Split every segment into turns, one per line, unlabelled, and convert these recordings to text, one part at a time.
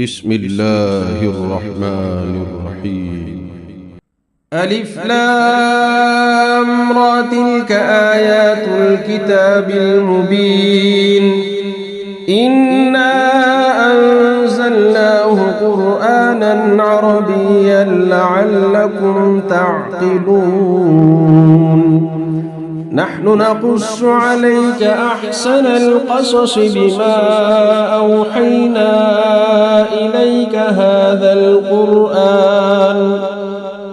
بسم الله الرحمن الرحيم.
ألف لام را تلك آيات الكتاب المبين إنا أنزلناه قرآنا عربيا لعلكم تعقلون نحن نقص عليك أحسن القصص بما أوحينا إليك هذا القرآن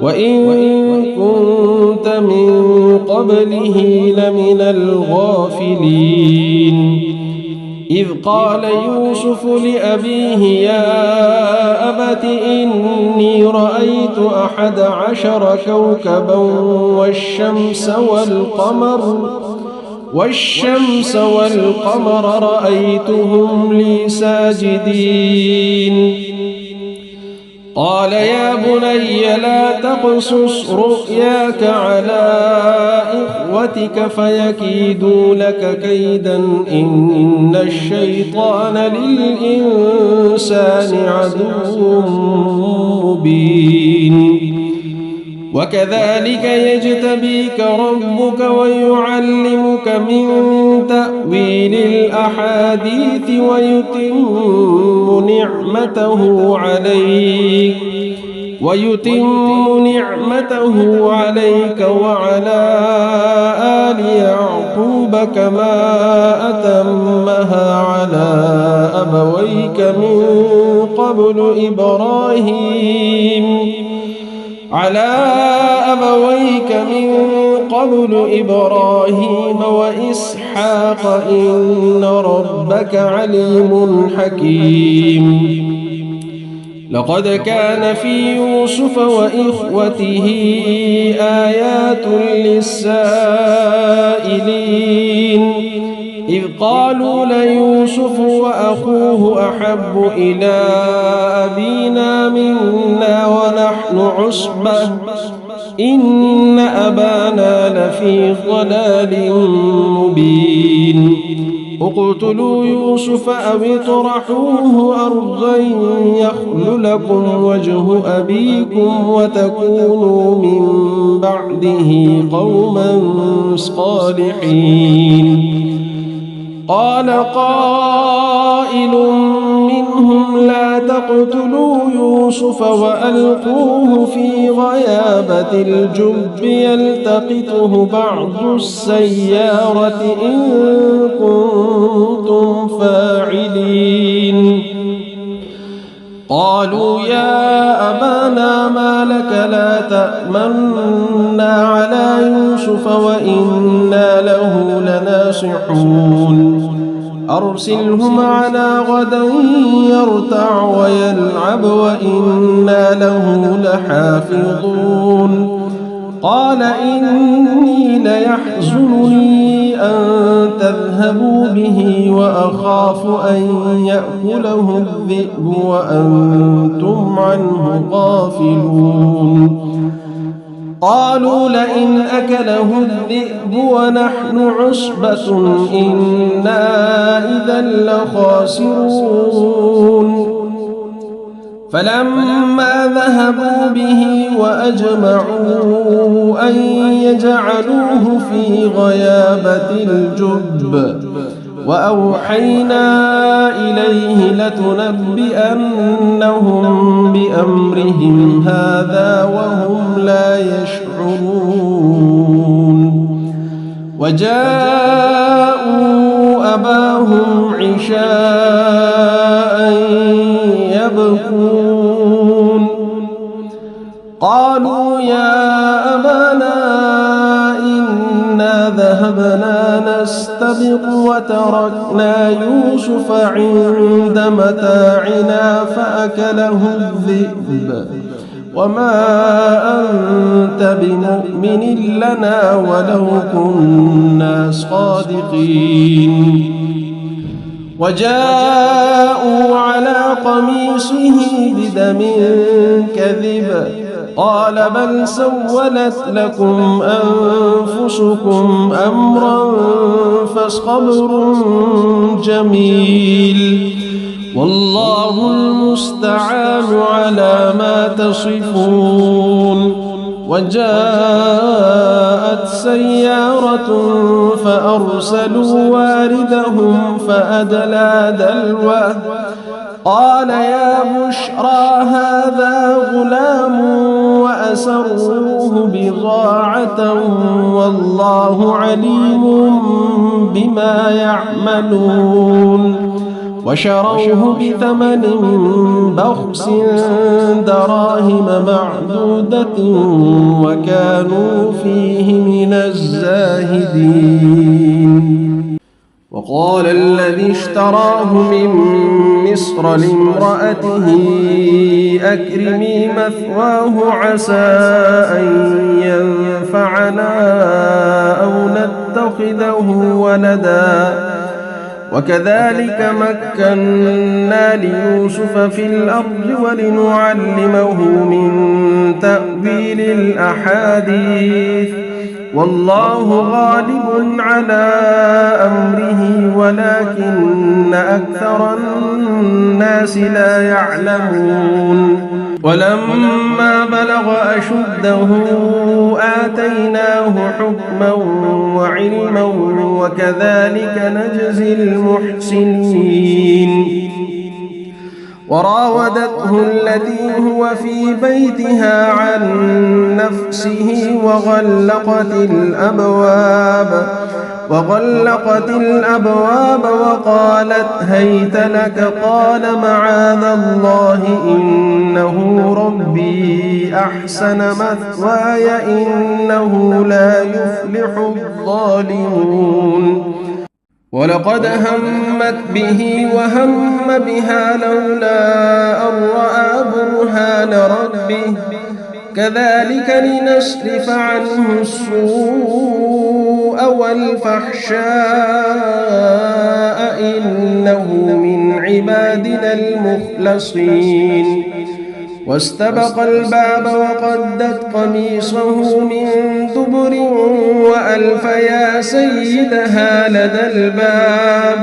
وإن كنت من قبله لمن الغافلين إذ قال يوسف لأبيه يا أبت إني رأيت 11 كوكبا والشمس والقمر رأيتهم لي ساجدين قال يا بني لا تقصص رؤياك على إخوتك فيكيدوا لك كيدا إن الشيطان للإنسان عدو مبين وكذلك يجتبيك ربك ويعلمك من تأويل الأحاديث ويتم نعمته عليك وعلى آل يعقوب كما أتمها على أبويك من قبل إبراهيم وإسحاق إن ربك عليم حكيم لقد كان في يوسف وإخوته آيات للسائلين إذ قالوا ليوسف وأخوه أحب إلى أبينا منا ونحن عصبة إن أبانا لفي ضلال مبين اقتلوا يوسف أو اطرحوه أرضا يخل لكم وجه أبيكم وتكونوا من بعده قوما صالحين قال قائل منهم لا تقتلوا يوسف وألقوه في غيابة الجب يلتقطه بعض السيارة إن كنتم فاعلين قالوا يا أبانا ما لك لا تأمنا على يوسف وإنا له لناصحون أرسله معنا غدا يرتع ويلعب وإنا له لحافظون قال إني ليحزنني أن تذهبوا به وأخاف أن يأكله الذئب وأنتم عنه غافلون قالوا لئن أكله الذئب ونحن عصبة إنا إذا لخاسرون فلما ذهبوا به وأجمعوا أن يجعلوه في غيابة الجب وأوحينا إليه لتنبئنهم بأمرهم هذا وهم لا يشعرون وجاءوا أباهم عشاء يبكون قالوا يا أبانا إنا ذهبنا نستبق وتركنا يوسف عند متاعنا فأكله الذئب وما أنت بمؤمن لنا ولو كنا صادقين وجاءوا على قميصه بدم كذب قال بل سولت لكم أنفسكم أمرا فصبر جميل والله المستعان على ما تصفون. وجاءت سيارة فأرسلوا واردهم فأدلى دلوه قال يا بشرى هذا غلام وأسروه بضاعة والله عليم بما يعملون. وشروه بثمن بخس دراهم معدودة وكانوا فيه من الزاهدين. وقال الذي اشتراه من مصر لامرأته أكرمي مثواه عسى أن ينفعنا أو نتخذه ولدا وكذلك مكنا ليوسف في الأرض ولنعلمه من تأويل الأحاديث والله غالب على أمره ولكن أكثر الناس لا يعلمون. ولما بلغ أشده آتيناه حكما وعلما وكذلك نجزي المحسنين. وراودته التي هو في بيتها عن نفسه وغلقت الأبواب وقالت هيت لك قال معاذ الله إنه ربي أحسن مثواي إنه لا يفلح الظالمون. ولقد همت به وهم بها لولا أن رأى برهان ربه كذلك لنصرف عنه السوء والفحشاء إنه من عبادنا المخلصين. واستبق الباب وقدت قميصه من دبر وألف يا سيدها لدى الباب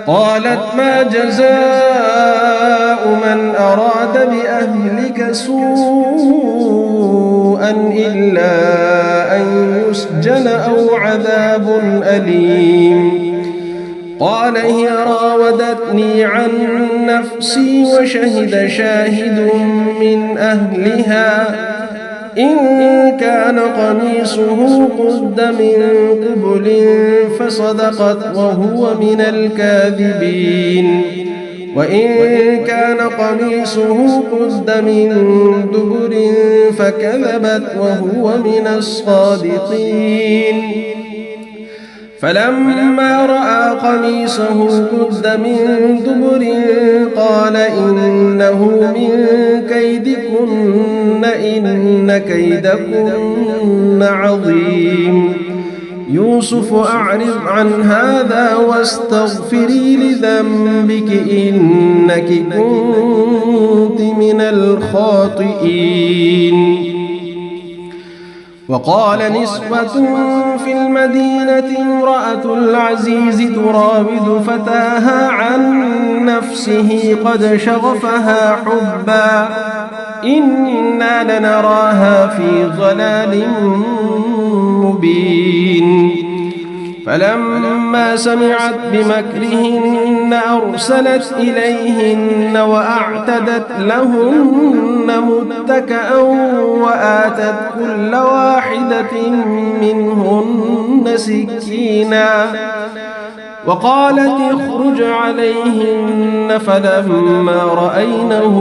قالت ما جزاء من أراد بأهلك سوءا إلا أن يسجن أو عذاب أليم. قال هي راودتني عن نفسي وشهد شاهد من أهلها إن كان قميصه قد من قبل فصدقت وهو من الكاذبين وإن كان قميصه قد من دبر فكذبت وهو من الصادقين. فلما رأى قميصه قد من دبر قال إنه من كيدكن إن كيدكن عظيم. يوسف أعرض عن هذا واستغفري لذنبك إنك كنت من الخاطئين. وقال نسوة في المدينة امرأة العزيز تراود فتاها عن نفسه قد شغفها حبا إنا لنراها في ضلال مبين. فلما سمعت بمكرهن أرسلت إليهن وأعتدت لهن متكأ وآتت كل واحدة منهن سكينا وقالت اخرج عليهن فلما رأينه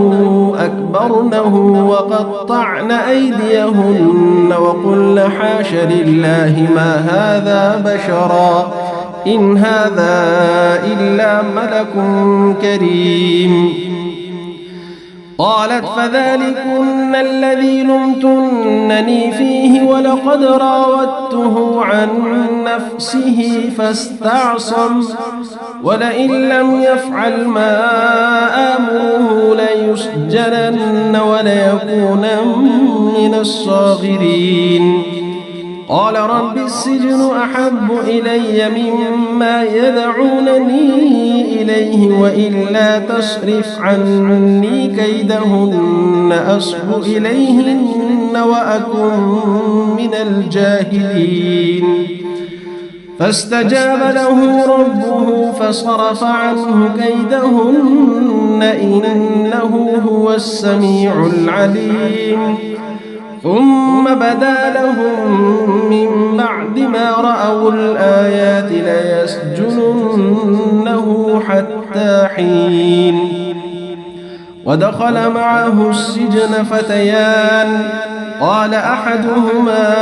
أكبرنه وقطعن أيديهن وقلن حاش لله ما هذا بشرا إن هذا إلا ملك كريم. قالت فذلكن الذي لمتنني فيه ولقد راودته عن نفسه فاستعصم ولئن لم يفعل ما آمره ليسجنن وليكون من الصاغرين. قال رب السجن أحب إلي مما يدعونني إليه وإلا تصرف عني كيدهن أصب إليهن وأكن من الجاهلين فاستجاب له ربه فصرف عنه كيدهن إنه هو السميع العليم ثم بدا لهم من بعد ما رأوا الآيات ليسجننه حتى حين ودخل معه السجن فتيان قال أحدهما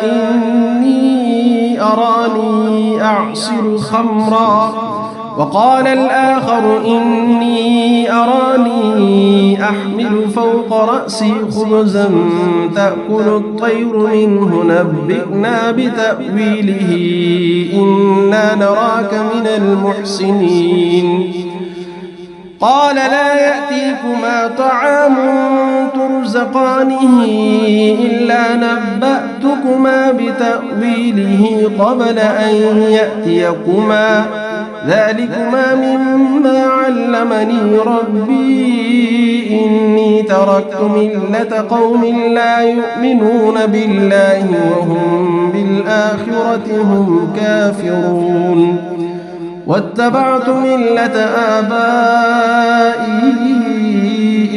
إني أراني أعصر خمرا وقال الآخر إني أراني أحمل فوق رأسي خبزا تأكل الطير منه نبئنا بتأويله إنا نراك من المحسنين قال لا يأتيكما طعام ترزقانه إلا نبأتكما بتأويله قبل أن يأتيكما ذلكما مما علمني ربي إني تركت ملة قوم لا يؤمنون بالله وهم بالآخرة هم كافرون واتبعت ملة آبائي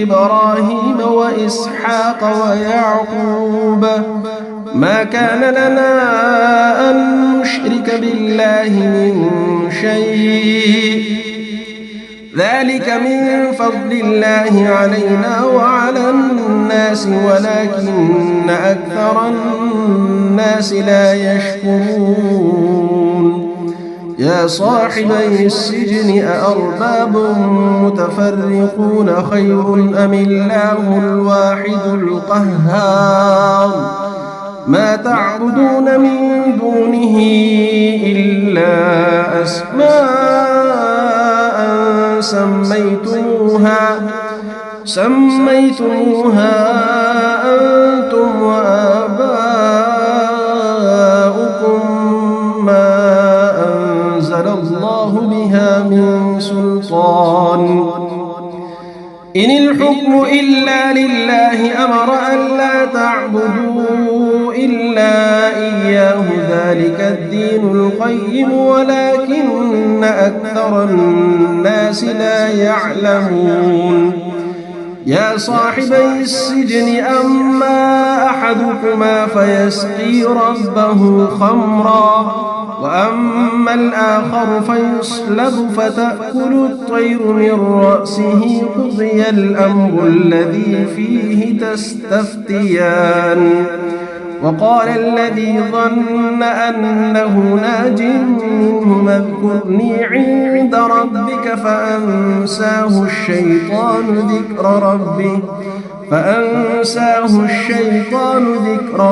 إبراهيم وإسحاق ويعقوب ما كان لنا أن نشرك بالله من شيء ذلك من فضل الله علينا وعلى الناس ولكن أكثر الناس لا يشكرون يا صاحبي السجن أأرباب متفرقون خير أم الله الواحد القهار ما تعبدون من دونه إلا أسماء سميتموها أنتم وآباؤكم ما أنزل الله بها من سلطان إن الحكم إلا لله أمر ألا تعبدوا إلا إياه ذلك الدين القيم ولكن أكثر الناس لا يعلمون يا صاحبي السجن أما أحدكما فيسقي ربه خمرا وأما الآخر فيصلب فتأكل الطير من رأسه قضي الأمر الذي فيه تستفتيان وقال الذي ظن أنه ناج منه اذكرني عند ربك فأنساه الشيطان ذكر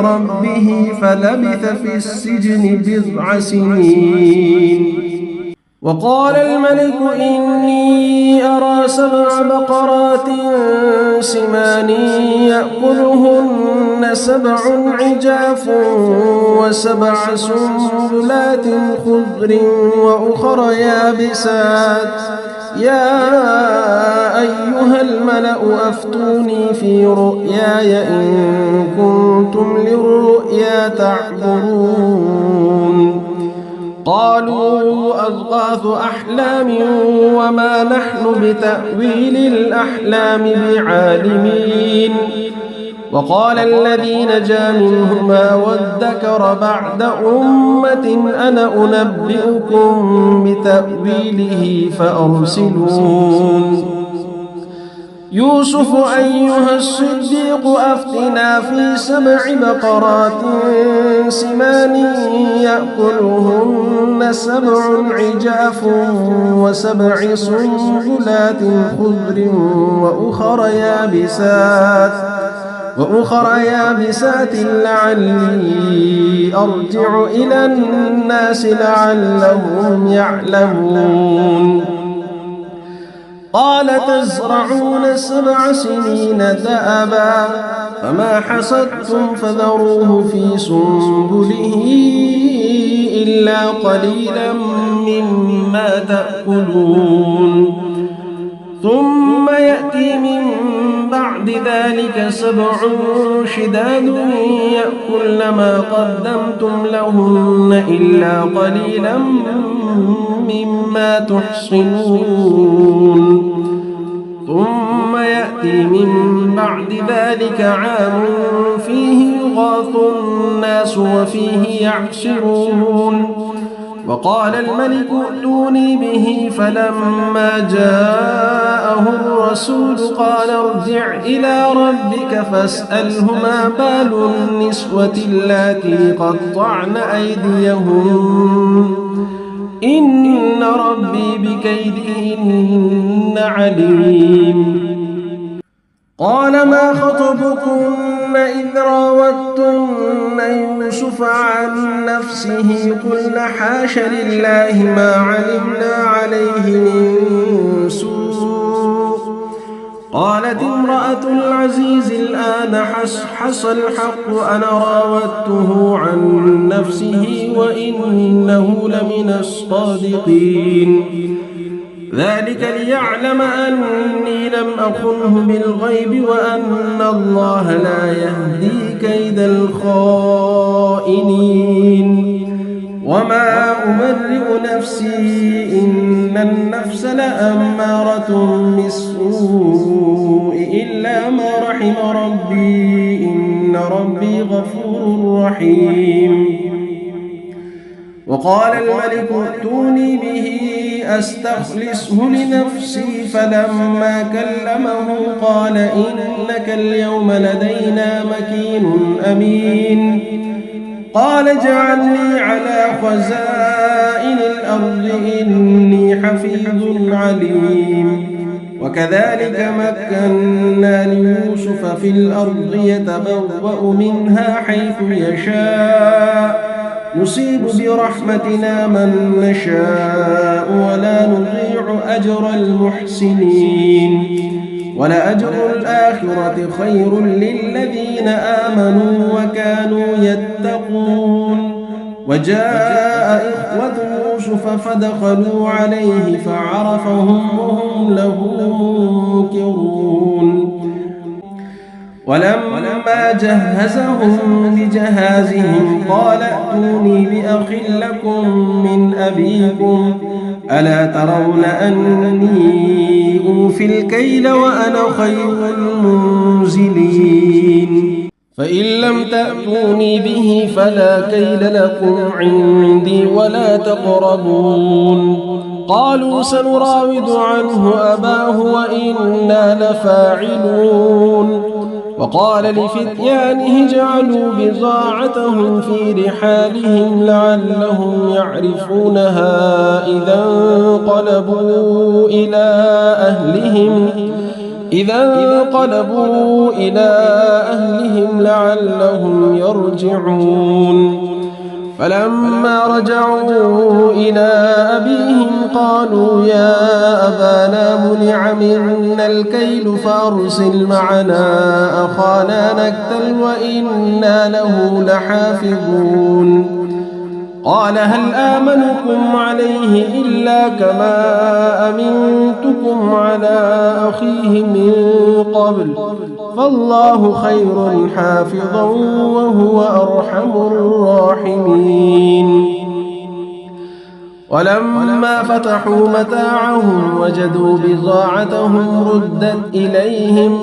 ربه فلبث في السجن بضع سنين وقال الملك إني أرى 7 بقرات سمان يأكلهن 7 عجاف و7 سنبلات خضر وأخر يابسات يا أيها الملأ أفتوني في رؤياي إن كنتم للرؤيا تعبرون قالوا أضغاث أحلام وما نحن بتأويل الأحلام بعالمين وقال الذي نجا منهما وادكر بعد أمة أنا أنبئكم بتأويله فأرسلون يوسف أيها الصديق أفتنا في 7 بقرات سمان يأكلهن 7 عجاف و7 سنبلات خضر وأخر يابسات لعلي أرجع إلى الناس لعلهم يعلمون قال تزرعون 7 سنين دأبا فما حصدتم فذروه في سنبله إلا قليلا مما تأكلون ثم يأتي من بعد ذلك 7 شداد يأكلن ما قدمتم لهن إلا قليلا مما تحصنون ثم يأتي من بعد ذلك عام فيه يغاث الناس وفيه يعصرون وقال الملك ائتوني به فلما جاءه الرسول قال ارجع إلى ربك فاسأله ما بال النسوة اللاتي قطعن أيديهن إن ربي بكيدهن عليم قال ما خطبكن إذ راوتن يوسف عن نفسه قلن حاش لله ما علمنا عليه من سوء قالت امرأة العزيز الآن حص الحق أنا راودته عن نفسه وإنه لمن الصادقين ذلك ليعلم أني لم أخنه بالغيب وأن الله لا يهدي كيد الخائنين وما أبرئ نفسي إن النفس لأمارة بالسوء إلا ما رحم ربي إن ربي غفور رحيم وقال الملك ائتوني به أستخلصه لنفسي فلما كلمه قال إنك اليوم لدينا مكين أمين قال اجعلني على خزائن الأرض إني حفيظ عليم وكذلك مكنا ليوسف في الأرض يتبوأ منها حيث يشاء نصيب برحمتنا من نشاء ولا نضيع أجر المحسنين ولأجر الآخرة خير للذين آمنوا وكانوا يتقون وجاء إخوة يوسف فدخلوا عليه فعرفهم وهم له منكرون ولما جهزهم بجهازهم قال ائتوني بأخ لكم من أبيكم ألا ترون أني أوفي الكيل وأنا خير المنزلين فإن لم تأتوني به فلا كيل لكم عندي ولا تقربون قالوا سنراود عنه أباه وإنا لفاعلون وقال لفتيانه اجعلوا بضاعتهم في رحالهم لعلهم يعرفونها إذا انقلبوا إلى أهلهم لعلهم يرجعون فلما رجعوا إلى أبيهم قالوا يا أبانا منع منا الكيل فأرسل معنا أخانا نكتل وإنا له لحافظون قال هل آمنكم عليه إلا كما أمنتكم على أخيه من قبل فالله خير حافظا وهو أرحم الراحمين ولما فتحوا متاعهم وجدوا بضاعتهم ردت إليهم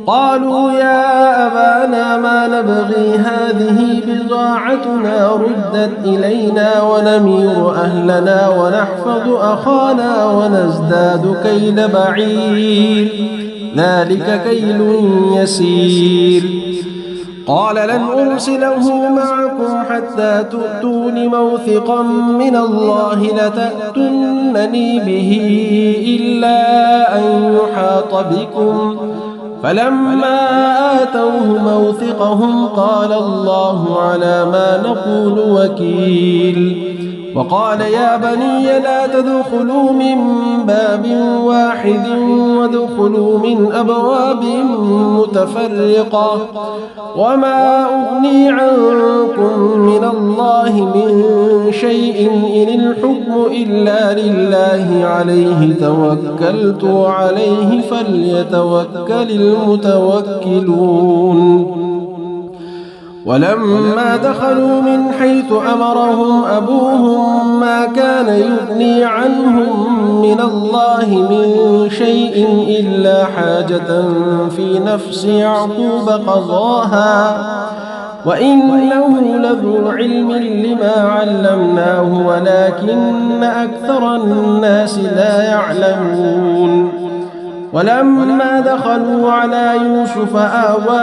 قالوا يا أبانا ما نبغي هذه بضاعتنا ردت إلينا ونمير أهلنا ونحفظ أخانا ونزداد كيل بعير ذلك كيل يسير قال لن أرسله معكم حتى تؤتون موثقا من الله لتأتونني به إلا أن يحاط بكم فلما آتوه موثقهم قال الله على ما نقول وكيل وقال يا بني لا تدخلوا من باب واحد وادخلوا من أبواب متفرقة وما أغني عنكم من الله من شيء إن الحكم إلا لله عليه توكلت وعليه فليتوكل المتوكلون. ولما دخلوا من حيث أمرهم أبوهم ما كان يغني عنهم من الله من شيء إلا حاجة في نفس يعقوب قضاها وإنه لذو علم لما علمناه ولكن أكثر الناس لا يعلمون. ولما دخلوا على يوسف آوى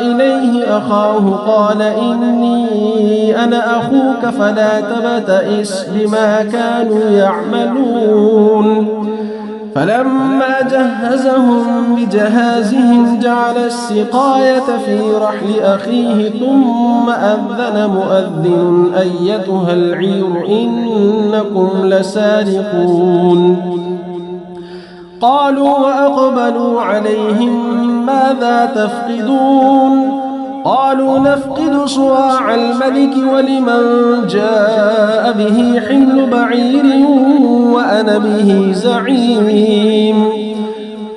إليه أخاه قال إني أنا أخوك فلا تبتئس بما كانوا يعملون. فلما جهزهم بجهازهم جعل السقاية في رحل أخيه ثم أذن مؤذن أيتها العير إنكم لسارقون. قالوا وأقبلوا عليهم ماذا تفقدون؟ قالوا نفقد صواع الملك ولمن جاء به حمل بعير وأنا به زعيم.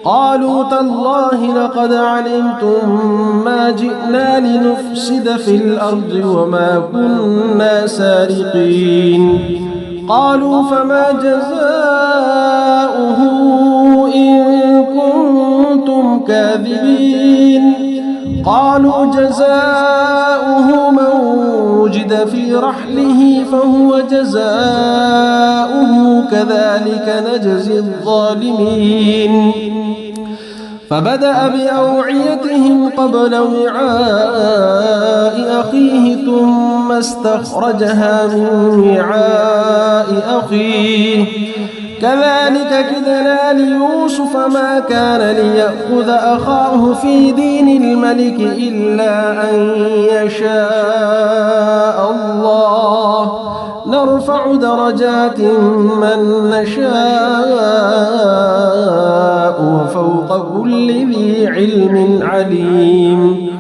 قالوا تالله لقد علمتم ما جئنا لنفسد في الأرض وما كنا سارقين. قالوا فما جزاؤه إن كنتم كاذبين؟ قالوا جزاؤه من وجد في رحله فهو جزاؤه كذلك نجزي الظالمين. فبدأ بأوعيتهم قبل وعاء أخيه ثم استخرجها من وعاء أخيه كذلك كدنا ليوسف ما كان ليأخذ أخاه في دين الملك إلا أن يشاء الله نرفع درجات من نشاء وفوق كل ذي علم عليم.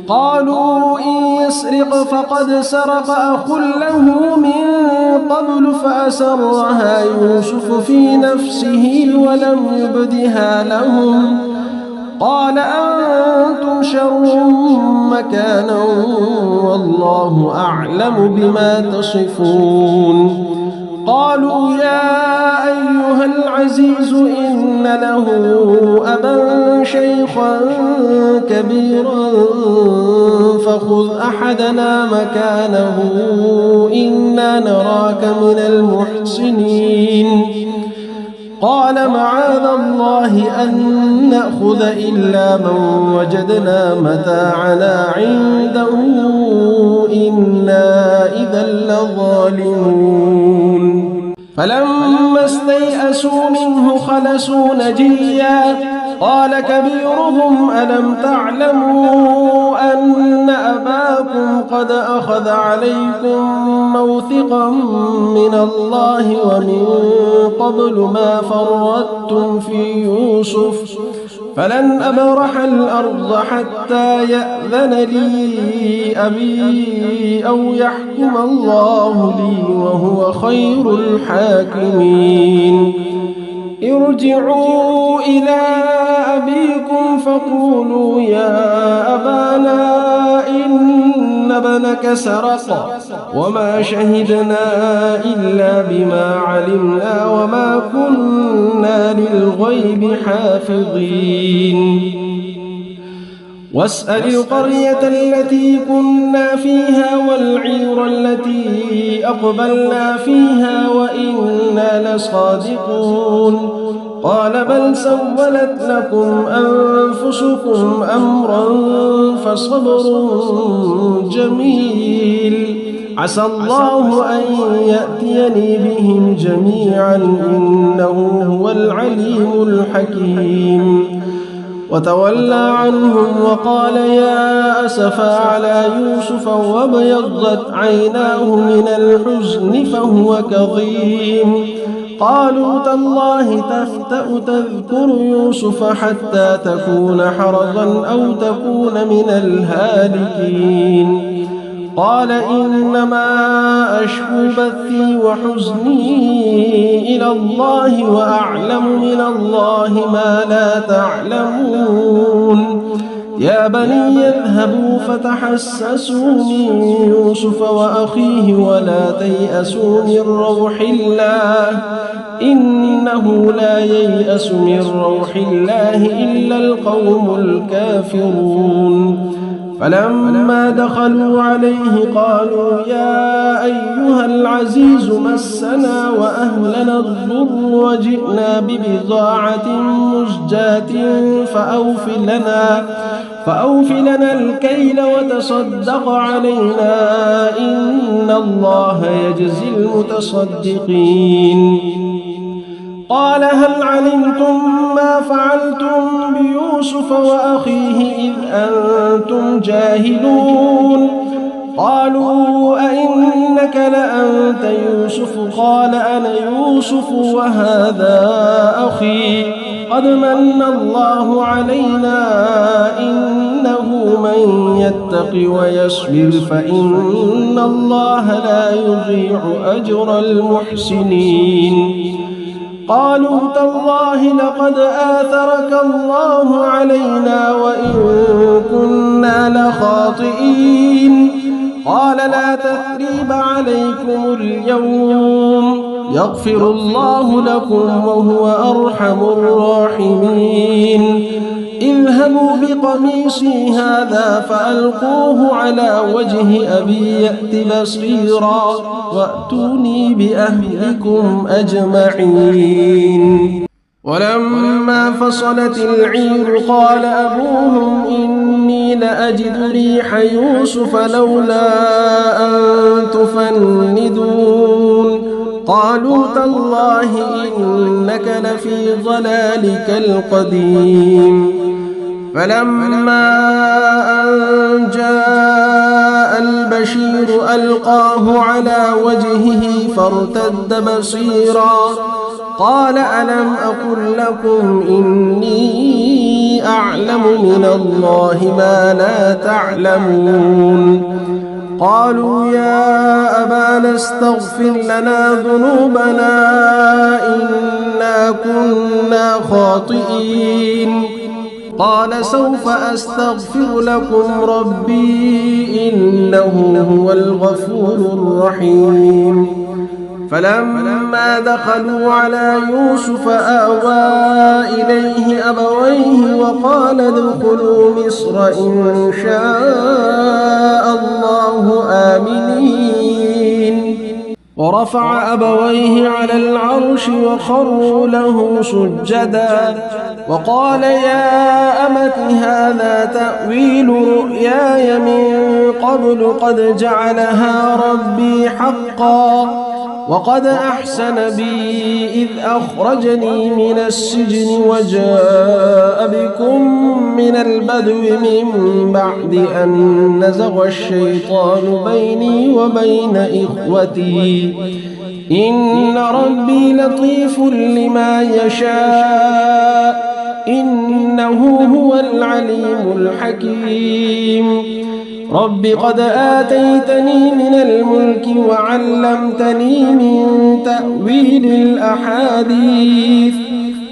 قالوا إن يسرق فقد سرق أخ له من قبل فأسرها يوسف في نفسه ولم يبدها لهم. قال أنتم شر مكانا والله أعلم بما تصفون. قالوا يا أيها العزيز إن له أبا شيخا كبيرا فخذ أحدنا مكانه إنا نراك من المحسنين. قال معاذ الله أن نأخذ إلا من وجدنا متاعنا عنده إنا إذا لظالمون. فلما استيئسوا منه خلصوا نجيا قال كبيرهم ألم تعلموا أن أباكم قد أخذ عليكم موثقا من الله ومن قبل ما فرطتم في يوسف فلن أبرح الأرض حتى يأذن لي أبي أو يحكم الله لي وهو خير الحاكمين. ارجعوا إلى أبيكم فقولوا يا أبانا إن ابنك سرق وما شهدنا إلا بما علمنا وما كنا للغيب حافظين. واسأل القرية التي كنا فيها والعير التي أقبلنا فيها وإنا لصادقون. قال بل سولت لكم أنفسكم أمرا فصبر جميل عسى الله أن يأتيني بهم جميعا إنه هو العليم الحكيم. وتولى عنهم وقال يا أسفا على يوسف وابيضت عيناه من الحزن فهو كظيم. قالوا تالله تفتأ تذكر يوسف حتى تكون حرضا أو تكون من الهالكين. قال إنما أشكو بثي وحزني إلى الله وأعلم من الله ما لا تعلمون. يا بني اذهبوا فتحسسوا من يوسف وأخيه ولا تيأسوا من روح الله إنه لا ييأس من روح الله إلا القوم الكافرون. فلما دخلوا عليه قالوا يا أيها العزيز مسنا وأهلنا الضر وجئنا ببضاعة مزجاة فأوف لنا الكيل وتصدق علينا إن الله يجزي المتصدقين. قال هل علمتم ما فعلتم بيوسف وأخيه إذ أنتم جاهلون؟ قالوا أئنك لأنت يوسف؟ قال أنا يوسف وهذا أخي قد من الله علينا إنه من يتق ويصبر فإن الله لا يضيع أجر المحسنين. قالوا تالله لقد آثرك الله علينا وإن كنا لخاطئين. قال لا تثريب عليكم اليوم يغفر الله لكم وهو أرحم الراحمين. اذهبوا بقميصي هذا فألقوه على وجه أبي يأت بصيرا وأتوني بأهلكم أجمعين. ولما فصلت العير قال أبوهم إني لأجد ريح يوسف لولا أن تفندون. قالوا تالله إنك لفي ضلالك القديم. فلما أن جاء البشير ألقاه على وجهه فارتد بصيرا قال ألم أقل لكم إني أعلم من الله ما لا تعلمون. قالوا يا أبانا استغفر لنا ذنوبنا إنا كنا خاطئين. قال سوف أستغفر لكم ربي إنه هو الغفور الرحيم. فلما دخلوا على يوسف آوى إليه أبويه وقال ادخلوا مصر إن شاء الله آمنين. ورفع أبويه على العرش وخروا له سجدا وقال يا أمت هذا تأويل رؤياي من قبل قد جعلها ربي حقا وقد أحسن بي إذ أخرجني من السجن وجاء بكم من البدو من بعد أن نزغ الشيطان بيني وبين إخوتي إن ربي لطيف لما يشاء إنه هو العليم الحكيم. رب قد آتيتني من الملك وعلمتني من تأويل الأحاديث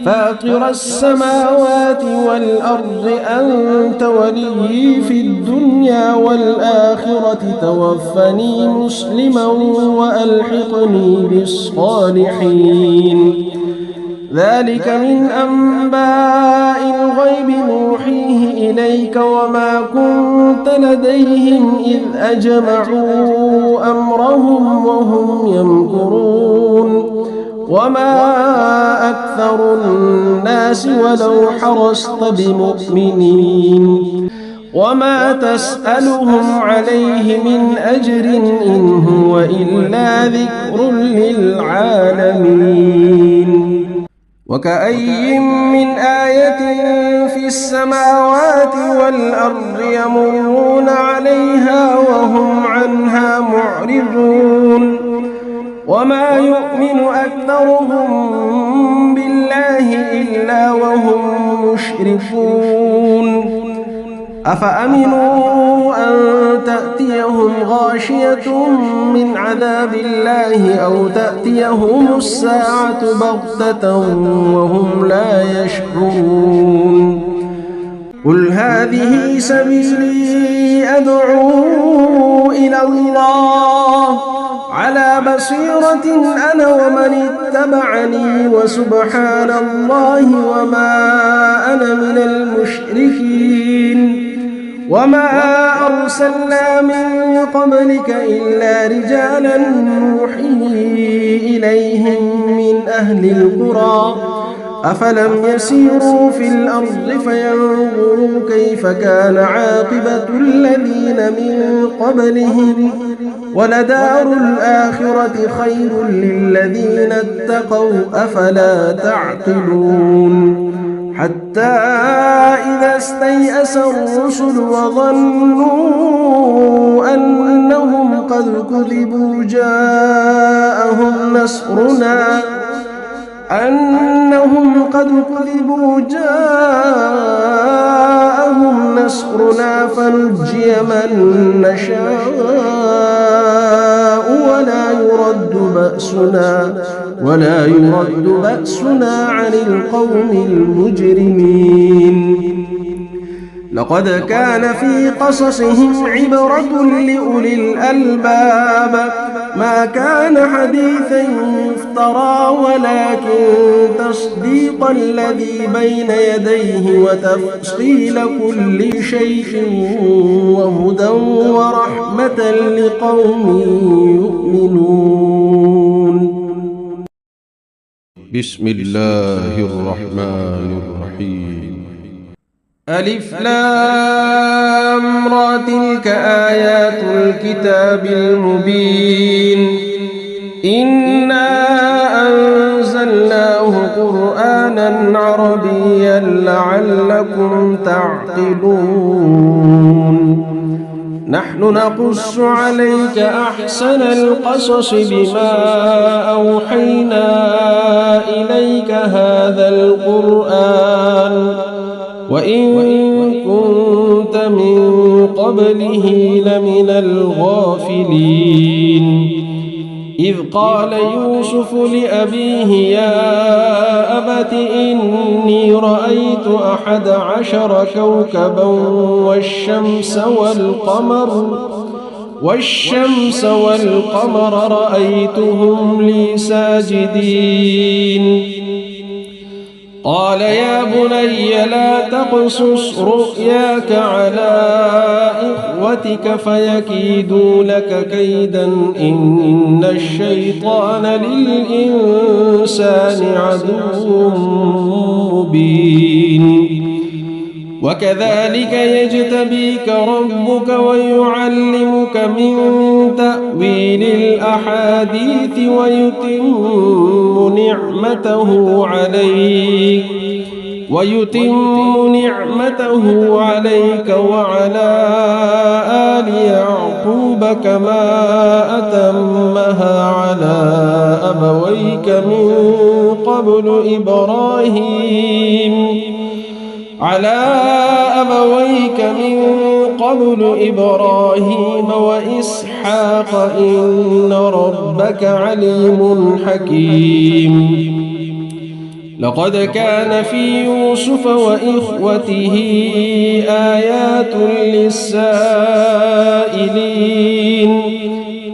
فاطر السماوات والأرض أنت ولي في الدنيا والآخرة توفني مسلما وألحقني بالصالحين. ذلك من أنباء الغيب نوحيه إليك وما كنت لديهم إذ أجمعوا أمرهم وهم يمكرون. وما أكثر الناس ولو حرصت بمؤمنين وما تسألهم عليه من أجر إن هو إلا ذكر للعالمين. وكأي من آية في السماوات والأرض يمرون عليها وهم عنها معرضون وما يؤمن أكثرهم بالله إلا وهم مشركون أفأمنوا أن تأتيهم غاشية من عذاب الله أو تأتيهم الساعة بغتة وهم لا يشعرون قل هذه سبيلي أدعو إلى الله على بصيرة أنا ومن اتبعني وسبحان الله وما أنا من المشركين وما أرسلنا من قبلك إلا رجالا نوحي إليهم من أهل القرى أفلم يسيروا في الأرض فينظروا كيف كان عاقبة الذين من قبلهم ولدار الآخرة خير للذين اتقوا أفلا تعقلون حتى إذا استيأس الرسل وظنوا أنهم قد كذبوا جاءهم نصرنا فنجي من نشاء ولا يرد بأسنا عن القوم المجرمين لقد كان في قصصهم عبرة لأولي الألباب ما كان حديثا يفترى ولكن تصديق الذي بين يديه وتفصيل كل شيء وهدى ورحمة لقوم يؤمنون.
بسم الله الرحمن الرحيم.
ألف لام را تلك آيات الكتاب المبين إنا أنزلناه قرآنا عربيا لعلكم تعقلون نحن نقص عليك أحسن القصص بما أوحينا إليك هذا القرآن وإن كنت من قبله لمن الغافلين إذ قال يوسف لأبيه يا أبت إني رأيت 11 كوكبا والشمس والقمر رأيتهم لي ساجدين قال يا بني لا تقصص رؤياك على إخوتك فيكيدوا لك كيدا إن الشيطان للإنسان عدو مبين وكذلك يجتبيك ربك ويعلمك من تأويل الأحاديث ويتم نعمته عليك وعلى آل يعقوب كما أتمها على أبويك من قبل إبراهيم وإسحاق إن ربك عليم حكيم لقد كان في يوسف وإخوته آيات للسائلين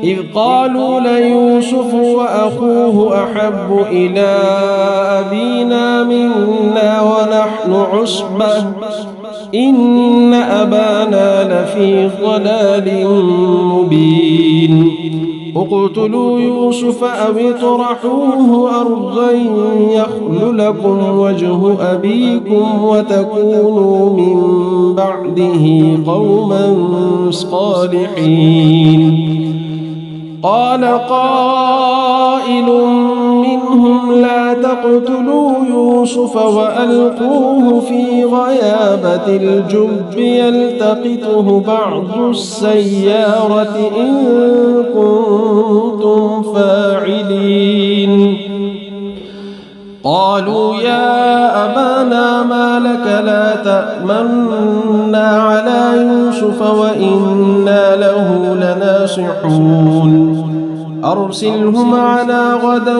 إذ قالوا ليوسف وأخوه أحب إلى أبينا منا ونحن عصبة إن أبانا لفي ضلال مبين اقتلوا يوسف أو اطرحوه أرضا يخل لكم وجه أبيكم وتكونوا من بعده قوما صالحين قال قائل منهم لا تقتلوا يوسف وألقوه في غيابة الجب يلتقطه بعض السيارة إن كنتم فاعلين قالوا يا أبانا ما لك لا تأمنا على يوسف وإنا له لناصحون أرسله معنا غدا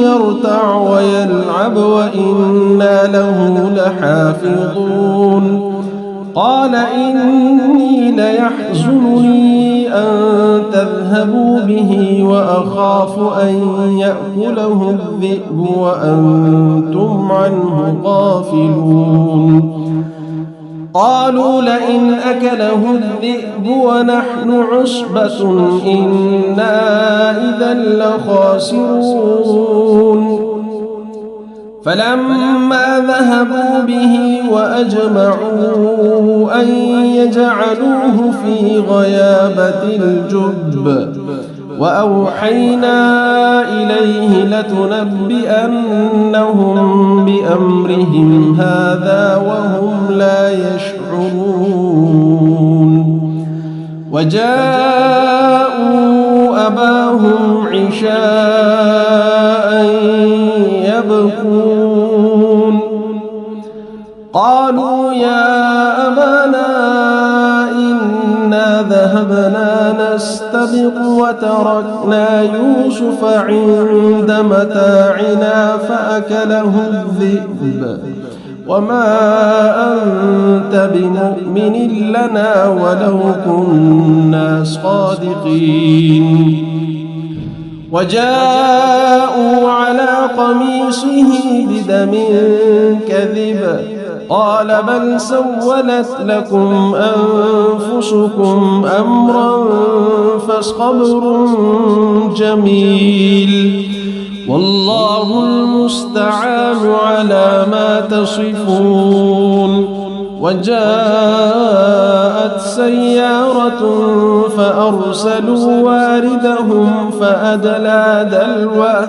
يرتع ويلعب وإنا له لحافظون قال إني ليحزنني أن تذهبوا به وأخاف أن يأكله الذئب وأنتم عنه غافلون قالوا لئن أكله الذئب ونحن عصبة إنا إذا لخاسرون فلما ذهبوا به وأجمعوا أن يجعلوه في غيابة الجب وأوحينا إليه لتنبئنهم بأمرهم هذا وهم لا يشعرون وجاءوا أباهم عشاء يبكون قالوا يا أبانا إنا ذهبنا نستبق وتركنا يوسف عند متاعنا فأكله الذئب وما أنت بمؤمن لنا ولو كنا صادقين وجاءوا على قميصه بدم كذب قال بل سولت لكم أنفسكم أمرا فصبر جميل والله المستعان على ما تصفون وجاءت سيارة فأرسلوا واردهم فأدلى دلوه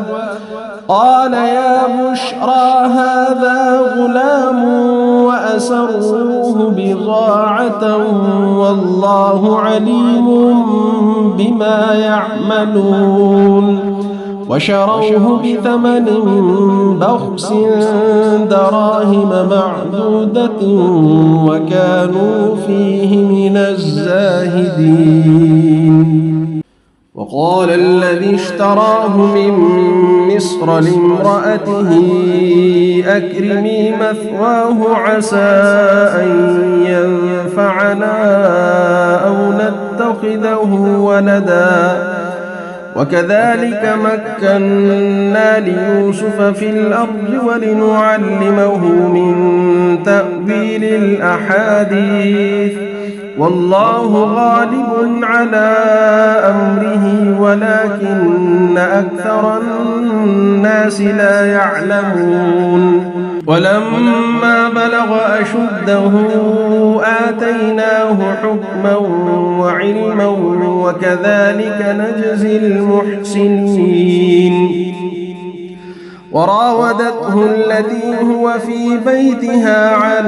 قال يا بشرى هذا غلام وأسروه بضاعة والله عليم بما يعملون وشروه بثمن بخس دراهم معدودة وكانوا فيه من الزاهدين وقال الذي اشتراه من مصر لامرأته أكرمي مثواه عسى أن ينفعنا أو نتخذه ولدا وكذلك مكنا ليوسف في الأرض ولنعلمه من تأويل الأحاديث والله غالب على أمره ولكن أكثر الناس لا يعلمون ولما بلغ أشده آتيناه حكما وعلما وكذلك نجزي المحسنين وراودته التي هو في بيتها عن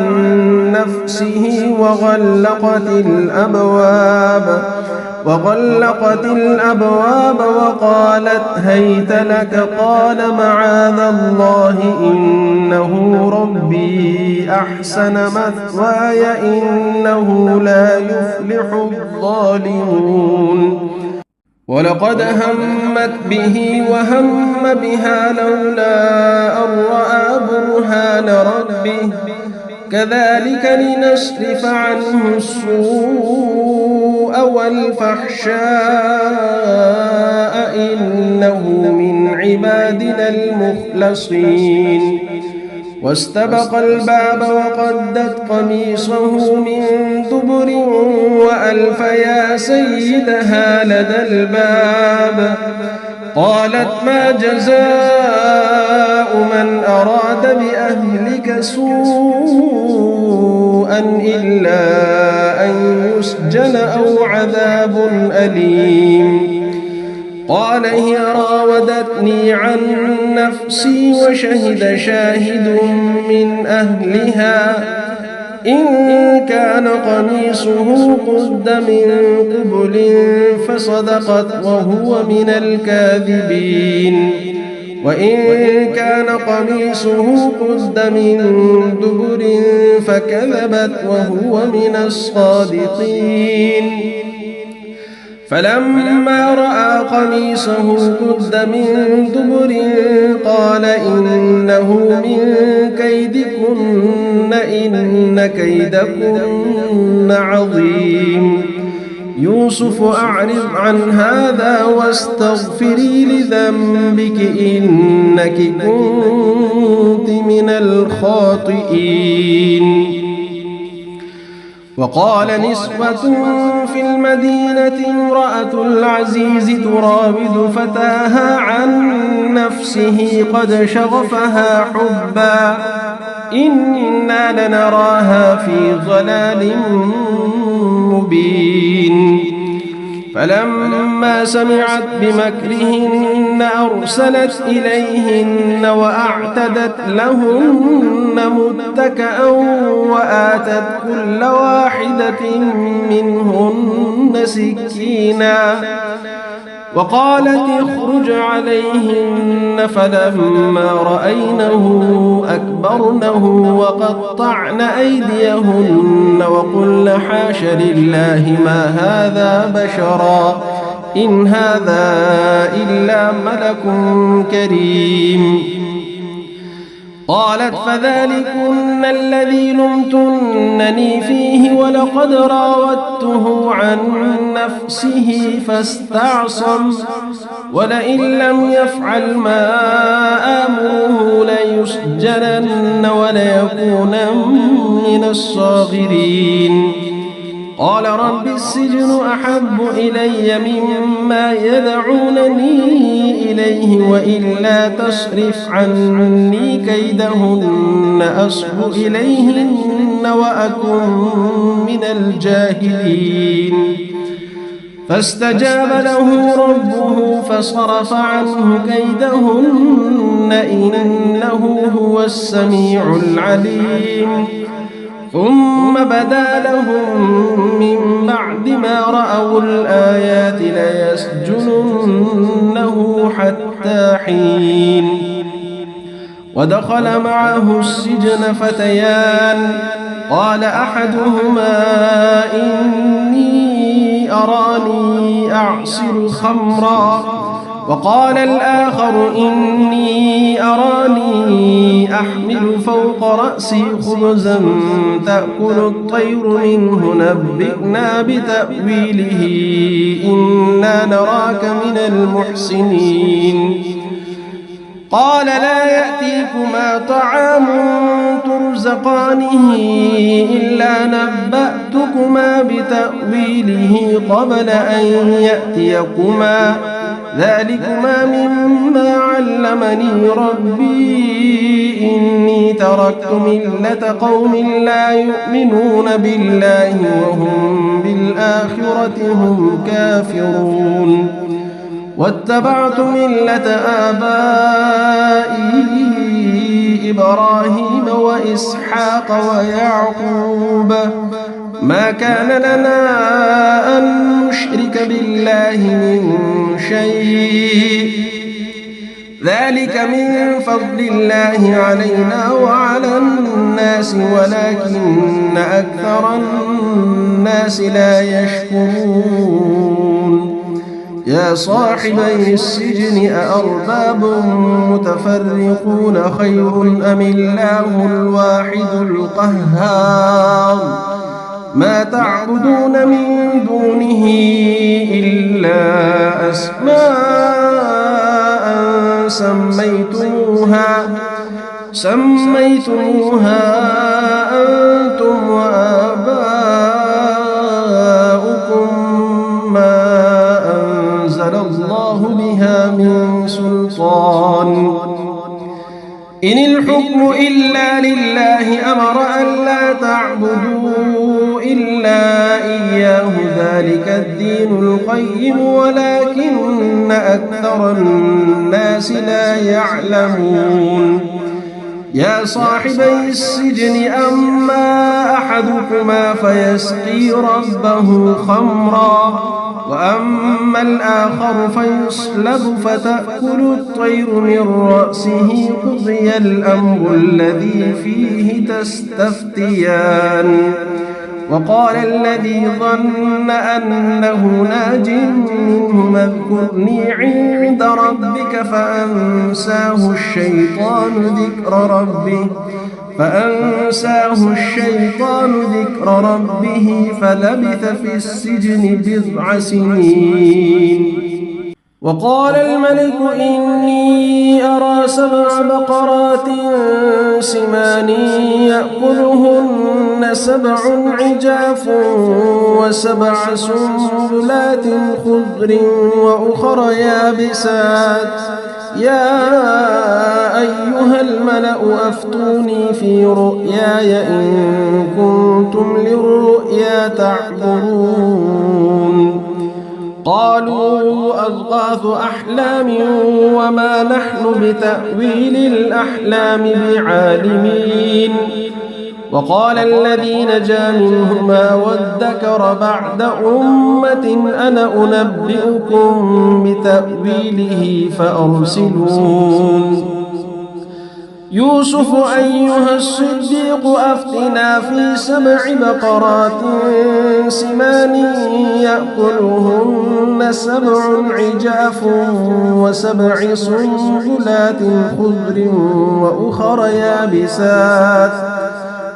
نفسه وغلقت الأبواب وقالت هيت لك قال معاذ الله إنه ربي أحسن مثواي إنه لا يفلح الظالمون ولقد همت به وهم بها لولا أن رأى برهان ربه كذلك لنصرف عنه السوء والفحشاء إنه من عبادنا المخلصين واستبق الباب وقدت قميصه من دبر وألف يا سيدها لدى الباب قالت ما جزاء من أراد بأهلك سوءا إلا أن يسجن أو عذاب أليم قال هي راودتني عن نفسي وشهد شاهد من أهلها إن كان قميصه قد من قبل فصدقت وهو من الكاذبين وإن كان قميصه قد من دبر فكذبت وهو من الصادقين فلما رأى قميصه قد من دبر قال إنه من كيدكن إن كيدكن عظيم يوسف أعرض عن هذا واستغفري لذنبك إنك كنت من الخاطئين وقال نسوة في المدينة امرأة العزيز تراود فتاها عن نفسه قد شغفها حبا إنا لنراها في ضلال مبين فلما سمعت بمكرهن أرسلت إليهن وأعتدت لهن متكأ وآتت كل واحدة منهن سكينا وقالت اخرج عليهن فلما رأينه أكبرنه وقطعن أيديهن وقلن حاش لله ما هذا بشرا إن هذا إلا ملك كريم قالت فذلكن الذي لمتنني فيه ولقد راودته عن نفسه فاستعصم ولئن لم يفعل ما آمره ليسجنن وليكونن من الصاغرين قال رب السجن أحب إلي مما يدعونني إليه وإلا تصرف عني كيدهن أصب إليهن وأكن من الجاهلين فاستجاب له ربه فصرف عنه كيدهن إنه هو السميع العليم ثم بدا لهم من بعد ما رأوا الآيات ليسجننه حتى حين ودخل معه السجن فتيان قال أحدهما إني أراني أعصر خمرا وقال الآخر إني أراني أحمل فوق رأسي خبزا تأكل الطير منه نبئنا بتأويله إنا نراك من المحسنين قال لا يأتيكما طعام ترزقانه إلا نبأتكما بتأويله قبل أن يأتيكما ذلكما مما علمني ربي إني تركت ملة قوم لا يؤمنون بالله وهم بالآخرة هم كافرون واتبعت ملة آبائي إبراهيم وإسحاق ويعقوب ما كان لنا أن نشرك بالله من شيء ذلك من فضل الله علينا وعلى الناس ولكن أكثر الناس لا يشكرون يا صاحبي السجن أأرباب متفرقون خير أم الله الواحد القهار ما تعبدون من دونه إلا أسماء سميتموها أنتم وآباؤكم ما أنزل الله بها من سلطان إن الحكم إلا لله أمر أن لا تعبدوا إلا إياه ذلك الدين القيم ولكن أكثر الناس لا يعلمون يا صاحبي السجن أما أحدكما فيسقي ربه خمرا وأما الآخر فيصلب فتأكل الطير من رأسه قضي الأمر الذي فيه تستفتيان وقال الذي ظن أنه ناج منهما اذكرني عند ربك فأنساه الشيطان ذكر ربه فلبث في السجن 9 سنين وقال الملك إني أرى 7 بقرات سمان يأكلهن 7 عجاف و7 سنبلات خضر وأخر يابسات يا أيها الملأ أفتوني في رؤياي إن كنتم للرؤيا تعبرون قالوا أضغاث أحلام وما نحن بتأويل الأحلام بعالمين وقال الذي نجا منهما وادكر بعد أمة أنا أنبئكم بتأويله فأرسلون يوسف أيها الصديق أفتنا في 7 بقرات سمان يأكلهن 7 عجاف و7 سنبلات خضر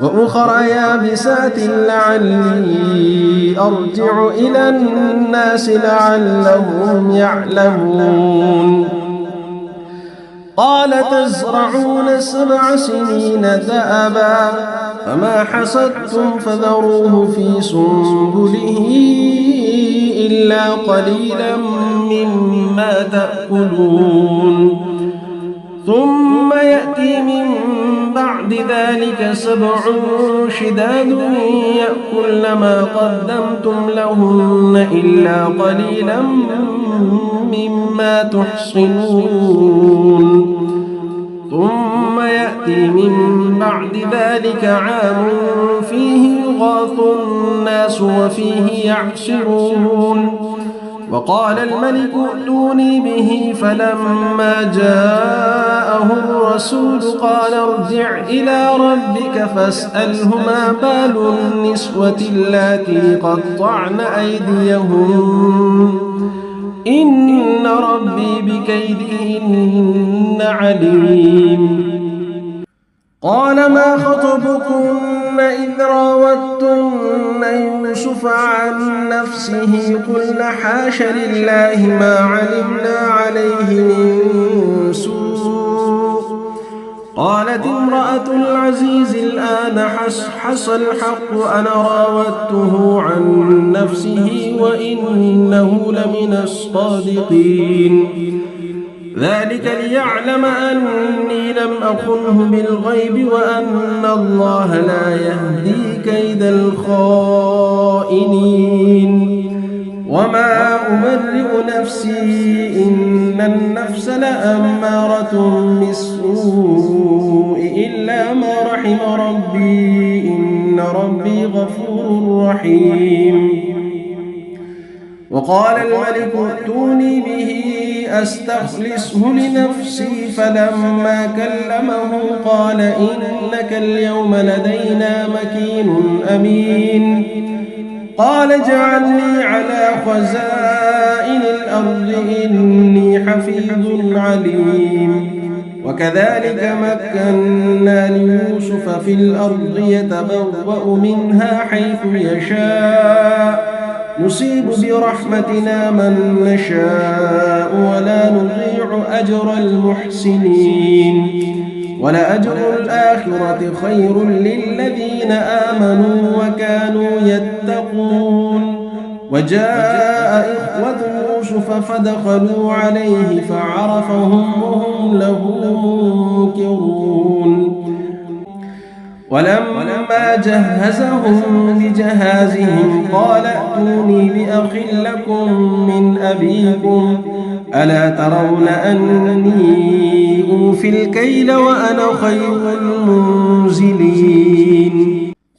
وأخر يابسات لعلي أرجع إلى الناس لعلهم يعلمون قال تزرعون 7 سنين دأبا فما حصدتم فذروه في سنبله إلا قليلا مما تأكلون ثم يأتي من بعد ذلك 7 شداد يأكلن ما قدمتم لهن إلا قليلا مما تحصنون ثم يأتي من بعد ذلك عام فيه يغاث الناس وفيه يعصرون وقال الملك ائتوني به فلما جاءه الرسول قال ارجع إلى ربك فاسأله ما بال النسوة اللاتي قطعن أيديهن إن ربي بكيدهن عليم قال ما خطبكن إذ راوتن يوسف عن نفسه قلن حاش لله ما علمنا عليه من سوء قالت امرأة العزيز الآن حصحص الحق أنا راودته عن نفسه وإنه لمن الصادقين ذلك ليعلم أني لم أخنه بالغيب وأن الله لا يهدي كيد الخائنين وما أبرئ نفسي إن النفس لأمارة بالسوء إلا ما رحم ربي إن ربي غفور رحيم وقال الملك ائتوني به أستخلصه لنفسي فلما كلمه قال إنك اليوم لدينا مكين أمين قال اجعلني على خزائن الأرض إني حفيظ عليم وكذلك مكنا ليوسف في الأرض يتبوأ منها حيث يشاء نصيب برحمتنا من نشاء ولا نضيع أجر المحسنين ولأجر الآخرة خير للذين آمنوا وكانوا يتقون وجاء إخوة يوسف فدخلوا عليه فعرفهم وهم له منكرون ولما جهزهم بجهازهم قال ائتوني بأخ لكم من أبيكم ألا ترون أني أوفي الكيل وأنا خير المنزلين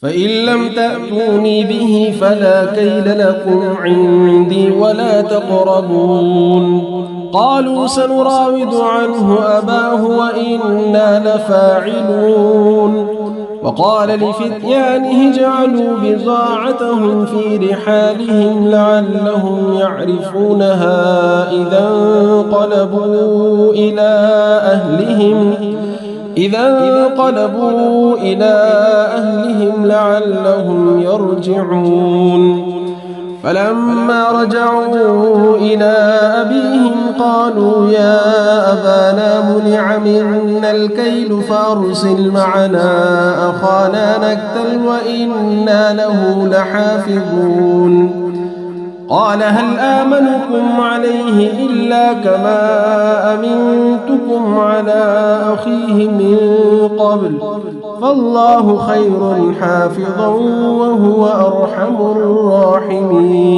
فإن لم تأتوني به فلا كيل لكم عندي ولا تقربون قالوا سنراود عنه أباه وإنا لفاعلون وقال لفتيانه اجعلوا بضاعتهم في رحالهم لعلهم يعرفونها إذا انقلبوا إلى أهلهم لعلهم يرجعون فلما رجعوا إلى أبيهم قالوا يا أبانا منع منا الكيل فأرسل معنا أخانا نكتل وإنا له لحافظون قال هل آمنكم عليه إلا كما أمنتكم على أخيه من قبل فالله خير حافظا وهو أرحم الراحمين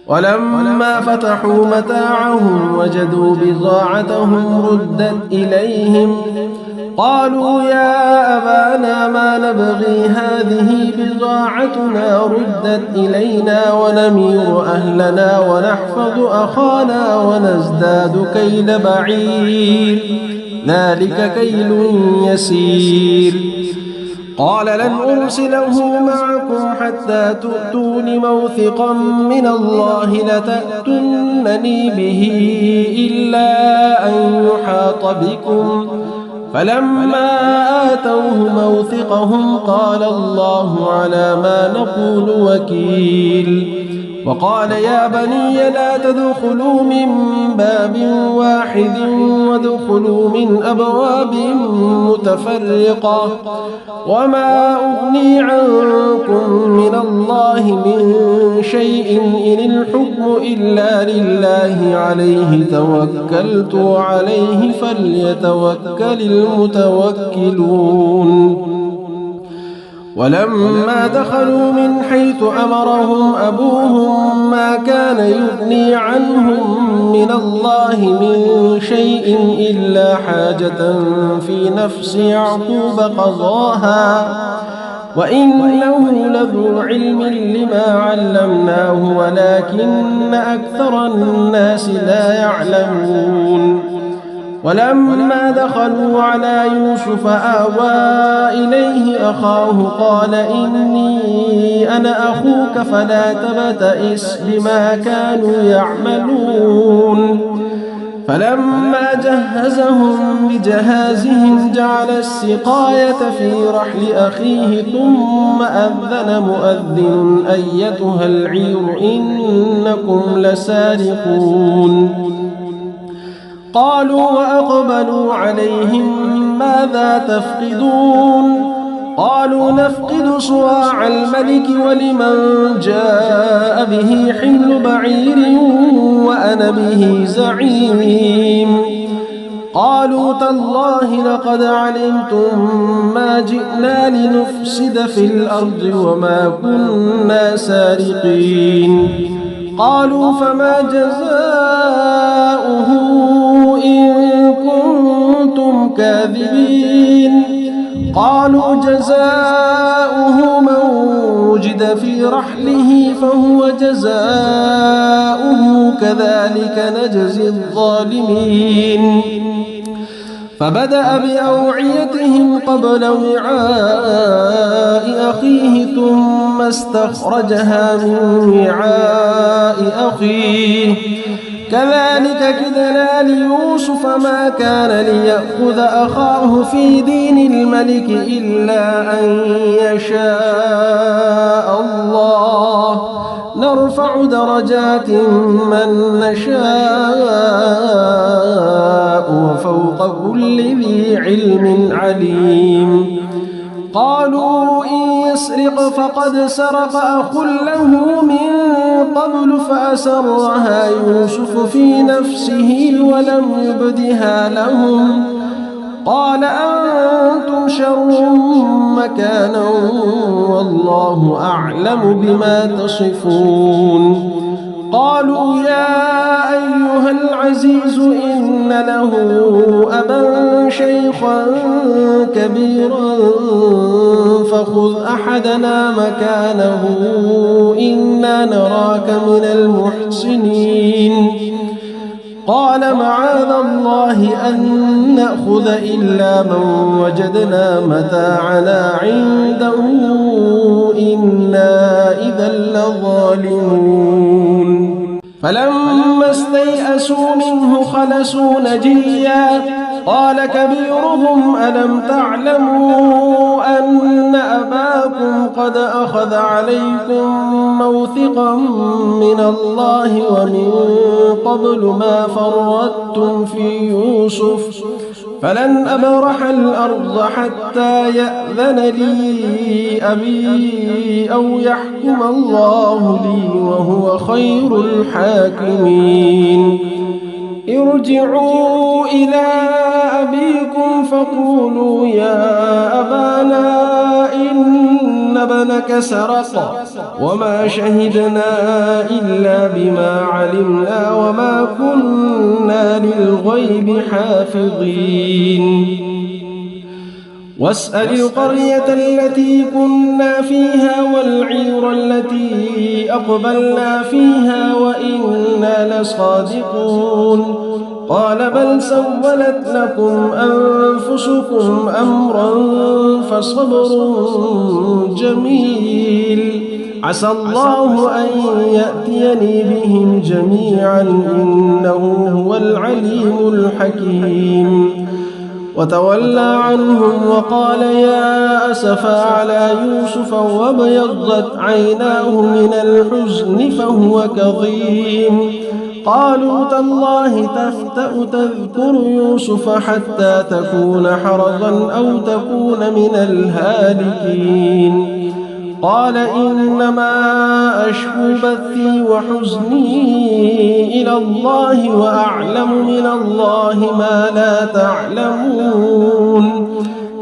ولما فتحوا متاعهم وجدوا بضاعتهم ردت إليهم قالوا يا أبانا ما نبغي هذه بضاعتنا ردت إلينا ونمير أهلنا ونحفظ أخانا ونزداد كيل بعير ذلك كيل يسير قال لن أرسله معكم حتى تؤتون موثقا من الله لتأتونني به إلا أن يحاط بكم فلما آتوه موثقهم قال الله على ما نقول وكيل وقال يا بني لا تدخلوا من باب واحد وادخلوا من أبواب متفرقة وما أغني عنكم من الله من شيء إن الحكم إلا لله عليه توكلت وعليه فليتوكل المتوكلون ولما دخلوا من حيث أمرهم أبوهم ما كان يغني عنهم من الله من شيء إلا حاجة في نفس يعقوب قضاها وإنه لذو علم لما علمناه ولكن أكثر الناس لا يعلمون ولما دخلوا على يوسف آوى إليه أخاه قال إني أنا أخوك فلا تبتئس بما كانوا يعملون فلما جهزهم بجهازهم جعل السقاية في رحل أخيه ثم أذن مؤذن أيتها العير إنكم لسارقون قالوا وأقبلوا عليهم ماذا تفقدون قالوا نفقد صواع الملك ولمن جاء به حمل بعير وأنا به زعيم قالوا تالله لقد علمتم ما جئنا لنفسد في الأرض وما كنا سارقين قالوا فما جزاؤه إن كنتم كاذبين قالوا جزاؤه من وجد في رحله فهو جزاؤه كذلك نجزي الظالمين فبدأ بأوعيتهم قبل وعاء أخيه ثم استخرجها من وعاء أخيه كذلك كدنا ليوسف ما كان ليأخذ أخاه في دين الملك إلا أن يشاء الله نرفع درجات من نشاء وفوق كل ذي علم عليم قالوا إن يسرق فقد سرق أخ له من قبل فأسرها يوسف في نفسه ولم يبدها لهم قال أنتم شر مكانا والله أعلم بما تصفون. قالوا يا أيها العزيز إن له أبا شيخا كبيرا فخذ أحدنا مكانه إنا نراك من المحسنين. قال معاذ الله أن نأخذ إلا من وجدنا متاعنا عنده إنا إذا لظالمون. فلما استيئسوا منه خلصوا نجيا قال كبيرهم ألم تعلموا أن أباكم قد أخذ عليكم موثقا من الله ومن قبل ما فرطتم في يوسف فلن أبرح الأرض حتى يأذن لي أبي أو يحكم الله لي وهو خير الحاكمين. ارجعوا إلى أبيكم فقولوا يا أبانا إن ابنك سرق وما شهدنا إلا بما علمنا وما كنا للغيب حافظين. واسأل القرية التي كنا فيها والعير التي أقبلنا فيها وإنا لصادقون. قال بل سولت لكم أنفسكم أمرا فصبر جميل عسى الله أن يأتيني بهم جميعا إنه هو العليم الحكيم. وتولى عنهم وقال يا أسفا على يوسف وابيضت عيناه من الحزن فهو كظيم. قالوا تالله تفتأ تذكر يوسف حتى تكون حرضا أو تكون من الهالكين. قال إنما أشكو بثي وحزني إلى الله وأعلم من الله ما لا تعلمون.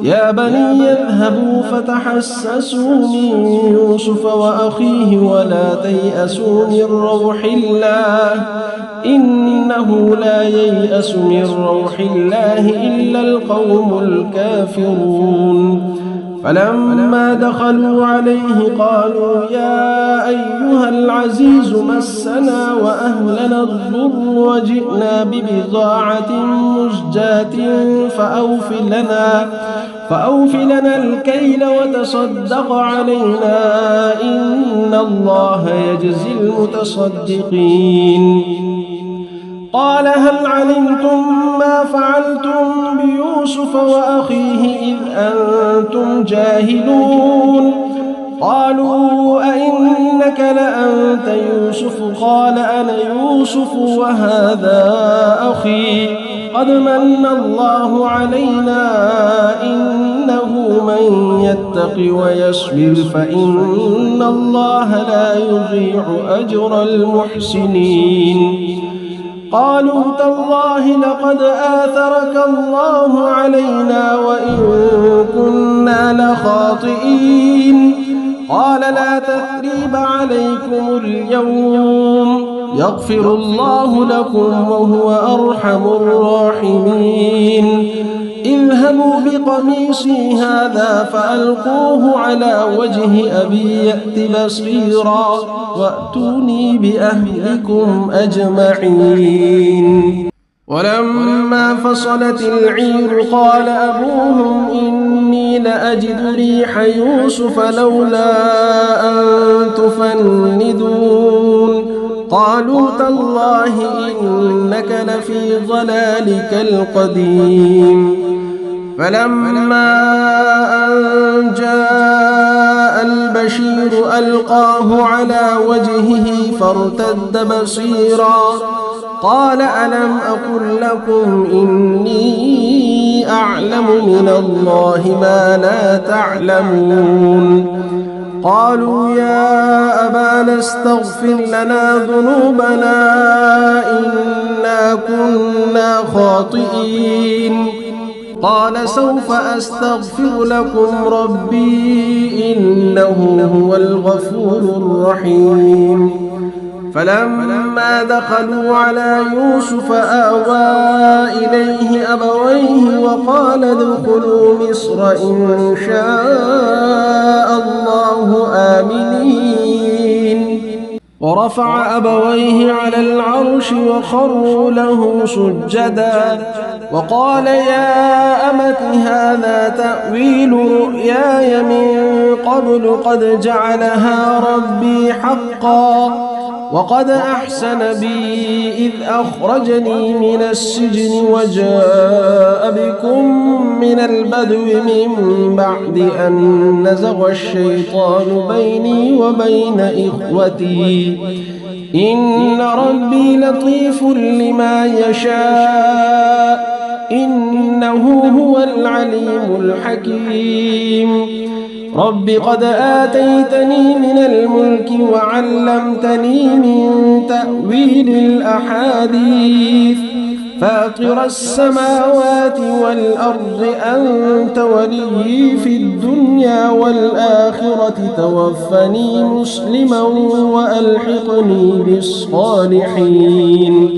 يا بني اذهبوا فتحسسوا من يوسف وأخيه ولا تيأسوا من روح الله إنه لا ييأس من روح الله إلا القوم الكافرون. فلما دخلوا عليه قالوا يا أيها العزيز مسنا وأهلنا الضر وجئنا ببضاعة مزجاة فأوف لنا الكيل وتصدق علينا إن الله يجزي المتصدقين. قال هل علمتم ما فعلتم بيوسف وأخيه إذ أنتم جاهلون؟ قالوا أئنك لأنت يوسف؟ قال أنا يوسف وهذا أخي قد من الله علينا إنه من يتق ويصبر فإن الله لا يضيع أجر المحسنين. قالوا تالله لقد آثرك الله علينا وإن كنا لخاطئين. قال لا تثريب عليكم اليوم يغفر الله لكم وهو أرحم الراحمين. اذهبوا بقميصي هذا فألقوه على وجه أبي يأت بصيرا وأتوني بأهلكم أجمعين. ولما فصلت العير قال أبوهم إني لأجد ريح يوسف لولا أن تفندون. قالوا تالله إنك لفي ضلالك القديم. فلما أن جاء البشير ألقاه على وجهه فارتد بصيرا قال ألم أقل لكم إني أعلم من الله ما لا تعلمون. قالوا يا أبانا استغفر لنا ذنوبنا إنا كنا خاطئين. قال سوف أستغفر لكم ربي إنه هو الغفور الرحيم فلما دخلوا على يوسف آوى إليه أبويه وقال ادخلوا مصر إن شاء الله آمنين ورفع أبويه على العرش وخروا له سجدا وقال يا أمت هذا تأويل رؤياي من قبل قد جعلها ربي حقا وقد أحسن بي إذ أخرجني من السجن وجاء بكم من البدو من بعد أن نزغ الشيطان بيني وبين إخوتي إن ربي لطيف لما يشاء إنه هو العليم الحكيم رب قد آتيتني من الملك وعلمتني من تأويل الأحاديث فاطر السماوات والأرض أنت ولي في الدنيا والآخرة توفني مسلما وألحقني بالصالحين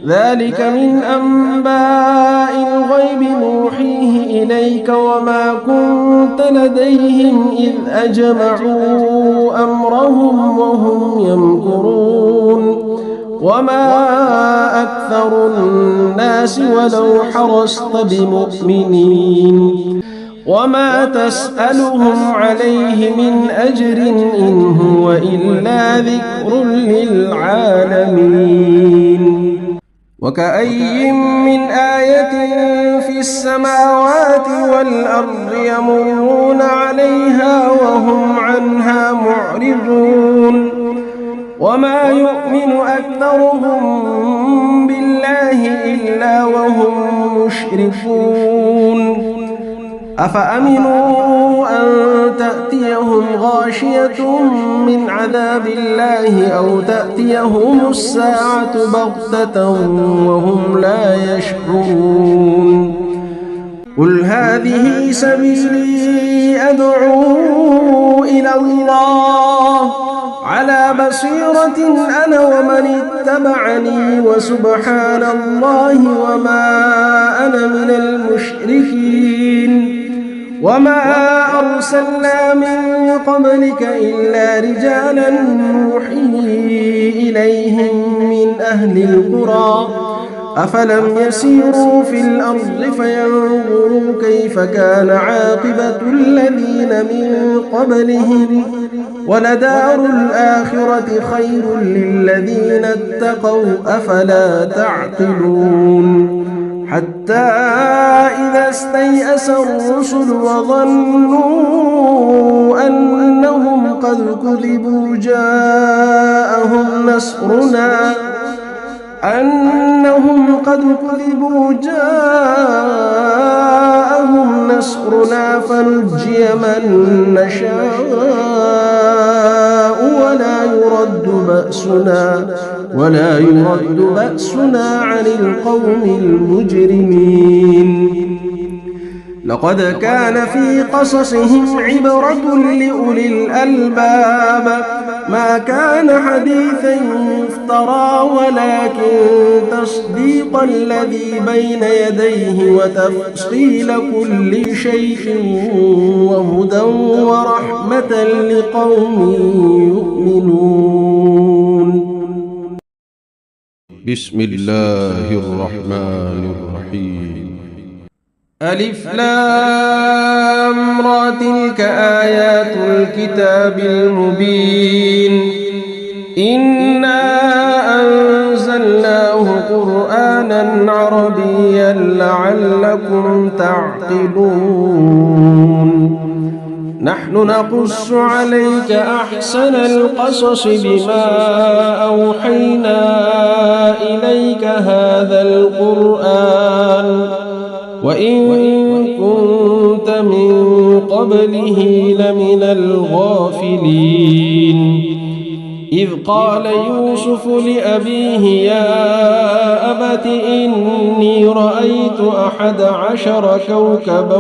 ذلك من أنباء الغيب نوحيه إليك وما كنت لديهم إذ أجمعوا أمرهم وهم يمكرون وما أكثر الناس ولو حرصت بمؤمنين وما تسألهم عليه من أجر إن هو إلا ذكر للعالمين وكأي من آية في السماوات والأرض يمرون عليها وهم عنها معرضون وما يؤمن أكثرهم بالله إلا وهم مشركون أفأمنوا أن تأتيهم غاشية من عذاب الله أو تأتيهم الساعة بغتة وهم لا يشعرون قل هذه سبيلي أدعو إلى الله على بصيرة أنا ومن اتبعني وسبحان الله وما أنا من المشركين وما أرسلنا من قبلك إلا رجالا نوحي إليهم من أهل القرى أفلم يسيروا في الأرض فينظروا كيف كان عاقبة الذين من قبلهم ولدار الآخرة خير للذين اتقوا أفلا تعقلون حتى إذا استيأس الرسل وظنوا أنهم قد كذبوا جاءهم نصرنا فنجي من نشاء ولا يرد بأسنا عن القوم المجرمين لقد كان في قصصهم عبرة لأولي الألباب ما كان حديثا يفترى ولكن تصديق الذي بين يديه وتفصيل كل شيء وهدى ورحمة لقوم يؤمنون
بسم الله الرحمن الرحيم
ألف لام را تلك آيات الكتاب المبين إنا أنزلناه قرآنا عربيا لعلكم تعقلون نحن نقص عليك أحسن القصص بما أوحينا إليك هذا القرآن وإن كنت من قبله لمن الغافلين إذ قال يوسف لأبيه يا أبت إني رأيت 11 كوكبا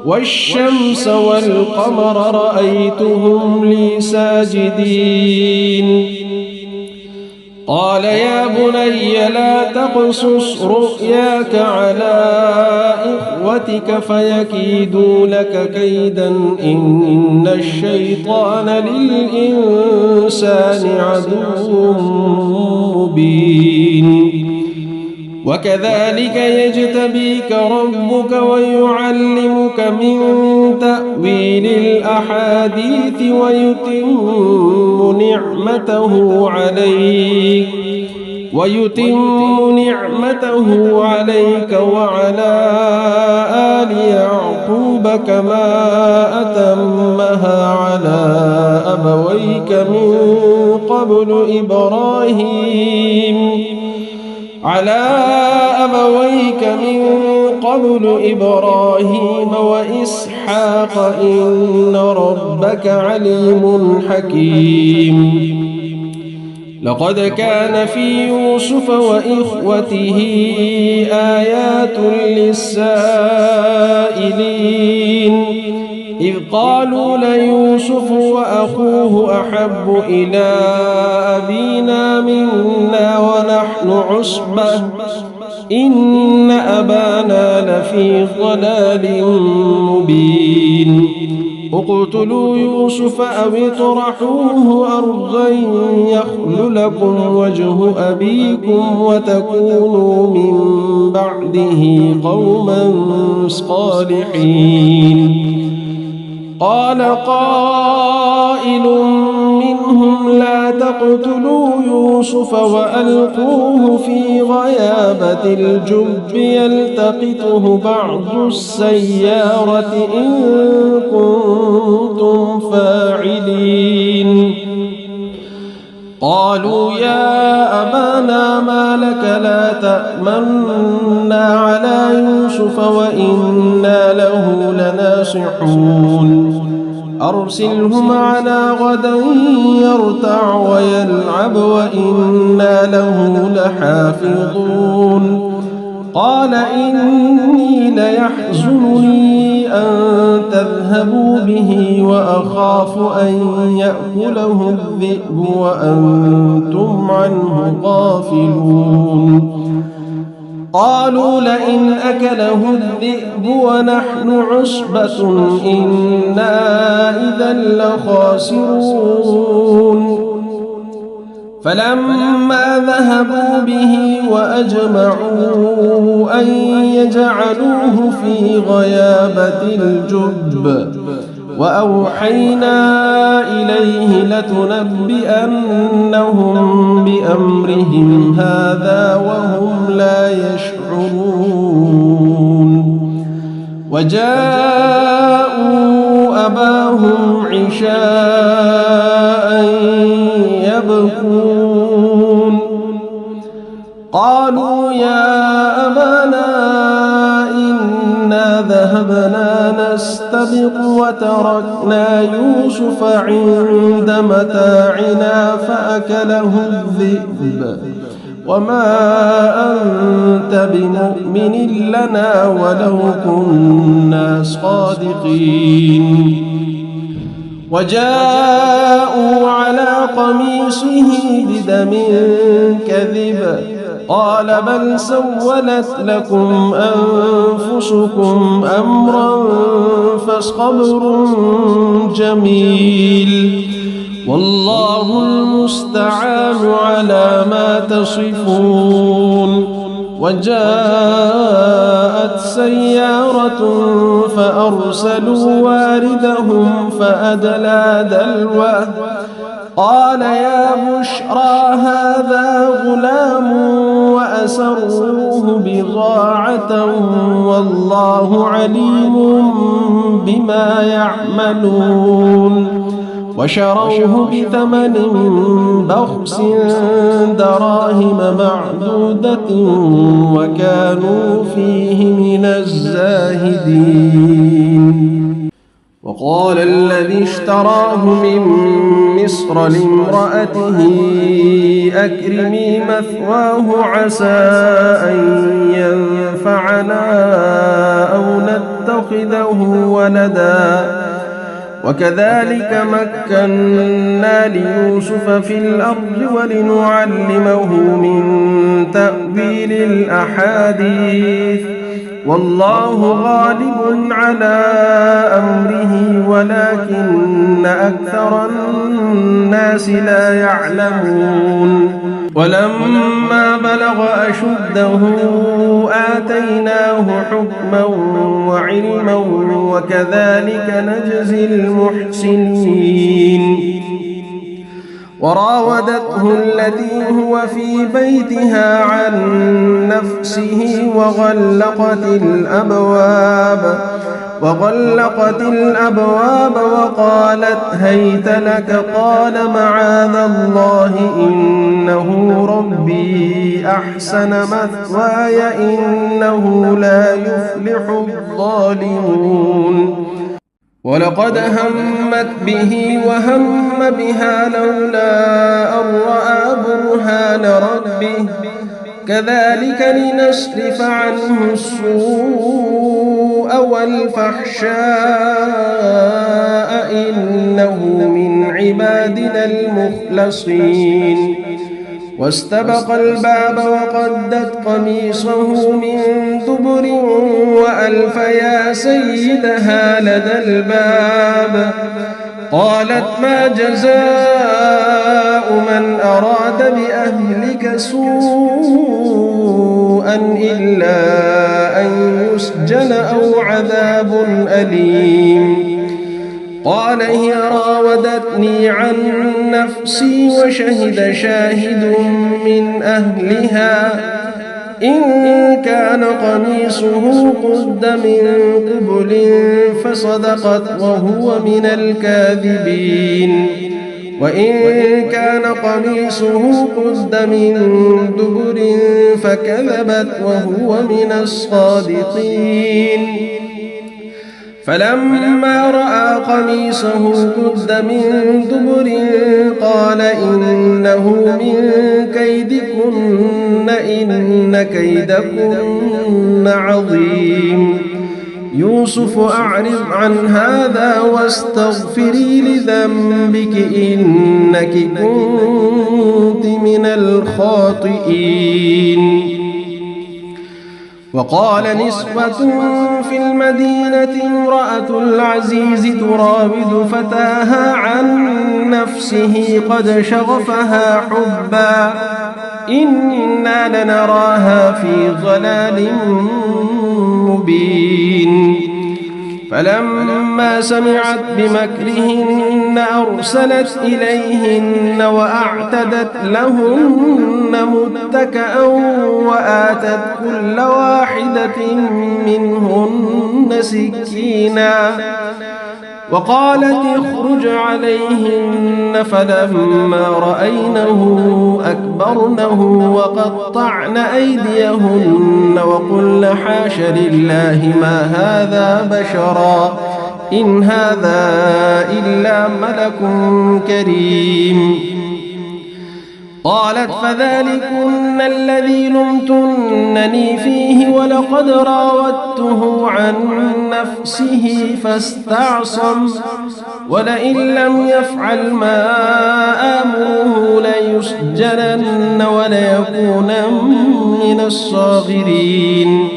والشمس والقمر رأيتهم لي ساجدين قال يا بني لا تقصص رؤياك على إخوتك فيكيدوا لك كيدا إن الشيطان للإنسان عدو مبين وكذلك يجتبيك ربك ويعلمك من تأويل الأحاديث ويتم نعمته عليك وعلى آل يعقوب كما أتمها على أبويك من قبل إبراهيم وإسحاق إن ربك عليم حكيم لقد كان في يوسف وإخوته آيات للسائلين إذ قالوا ليوسف وأخوه أحب إلى أبينا منا ونحن عصبة إن أبانا لفي ضلال مبين اقتلوا يوسف أو اطرحوه أرضا يخل لكم وجه أبيكم وتكونوا من بعده قوما صالحين قال قائل منهم لا تقتلوا يوسف وألقوه في غيابة الجب يلتقطه بعض السيارة إن كنتم فاعلين قالوا يا أبانا ما لك لا تأمنا على يوسف وإنا له لناصحون أرسله معنا غدا يرتع ويلعب وإنا له لحافظون قال إني ليحزنني أن تذهبوا به وأخاف أن يأكله الذئب وأنتم عنه غافلون قالوا لئن أكله الذئب ونحن عصبة إنا إذا لخاسرون فلما ذهبوا به وأجمعوا أن يجعلوه في غيابة الجب وأوحينا إليه لتنبئنهم بأمرهم هذا وهم لا يشعرون وجاءوا أباهم عشاء يبكون قالوا يا أبانا إنا ذهبنا نستبق وتركنا يوسف عند متاعنا فأكله الذئب وما أنت بمؤمن لنا ولو كنا صادقين وجاءوا على قميصه بدم كذب قال بل سولت لكم أنفسكم أمرا فصبر جميل والله المستعان على ما تصفون وجاءت سيارة فأرسلوا واردهم فأدلى دلوه قال يا بشرى هذا غلام وأسروه بضاعة والله عليم بما يعملون وشروه بثمن بخس دراهم معدودة وكانوا فيه من الزاهدين وقال الذي اشتراه من مصر لامرأته أكرمي مثواه عسى أن ينفعنا أو نتخذه ولدا وكذلك مكنا ليوسف في الأرض ولنعلمه من تأويل الأحاديث والله غالب على أمره ولكن أكثر الناس لا يعلمون ولما بلغ أشده آتيناه حكما وعلما وكذلك نجزي المحسنين وراودته التي هو في بيتها عن نفسه وغلقت الأبواب وقالت هيت لك قال معاذ الله إنه ربي أحسن مثواي إنه لا يفلح الظالمون ولقد همت به وهم بها لولا أن رأى برهان ربه كذلك لنصرف عنه السوء والفحشاء إنه من عبادنا المخلصين واستبق الباب وقدت قميصه من دبر وألف يا سيدها لدى الباب قالت ما جزاء من أراد بأهلك سوءا إلا أن يسجن أو عذاب أليم قال هي راودتني عن نفسي وشهد شاهد من أهلها إن كان قميصه قد من قبل فصدقت وهو من الكاذبين وإن كان قميصه قد من دبر فكذبت وهو من الصادقين فلما رأى قميصه قد من دبر قال إنه من كيدكن إن كيدكن عظيم يوسف أعرض عن هذا واستغفري لذنبك إنك كنت من الخاطئين وقال نسوة في المدينة امرأة العزيز تراود فتاها عن نفسه قد شغفها حبا إنا لنراها في ضلال مبين فلما سمعت بمكرهن أرسلت إليهن وأعتدت لهن متكأ وآتت كل واحدة منهن سكينا وقالت اخرج عليهن فلما رأينه أكبرنه وقطعن أيديهن وقلن حاش لله ما هذا بشرا إن هذا إلا ملك كريم قالت فذلكن الذي لمتنني فيه ولقد راودته عن نفسه فاستعصم ولئن لم يفعل ما آمره ليسجنن وليكونن من الصاغرين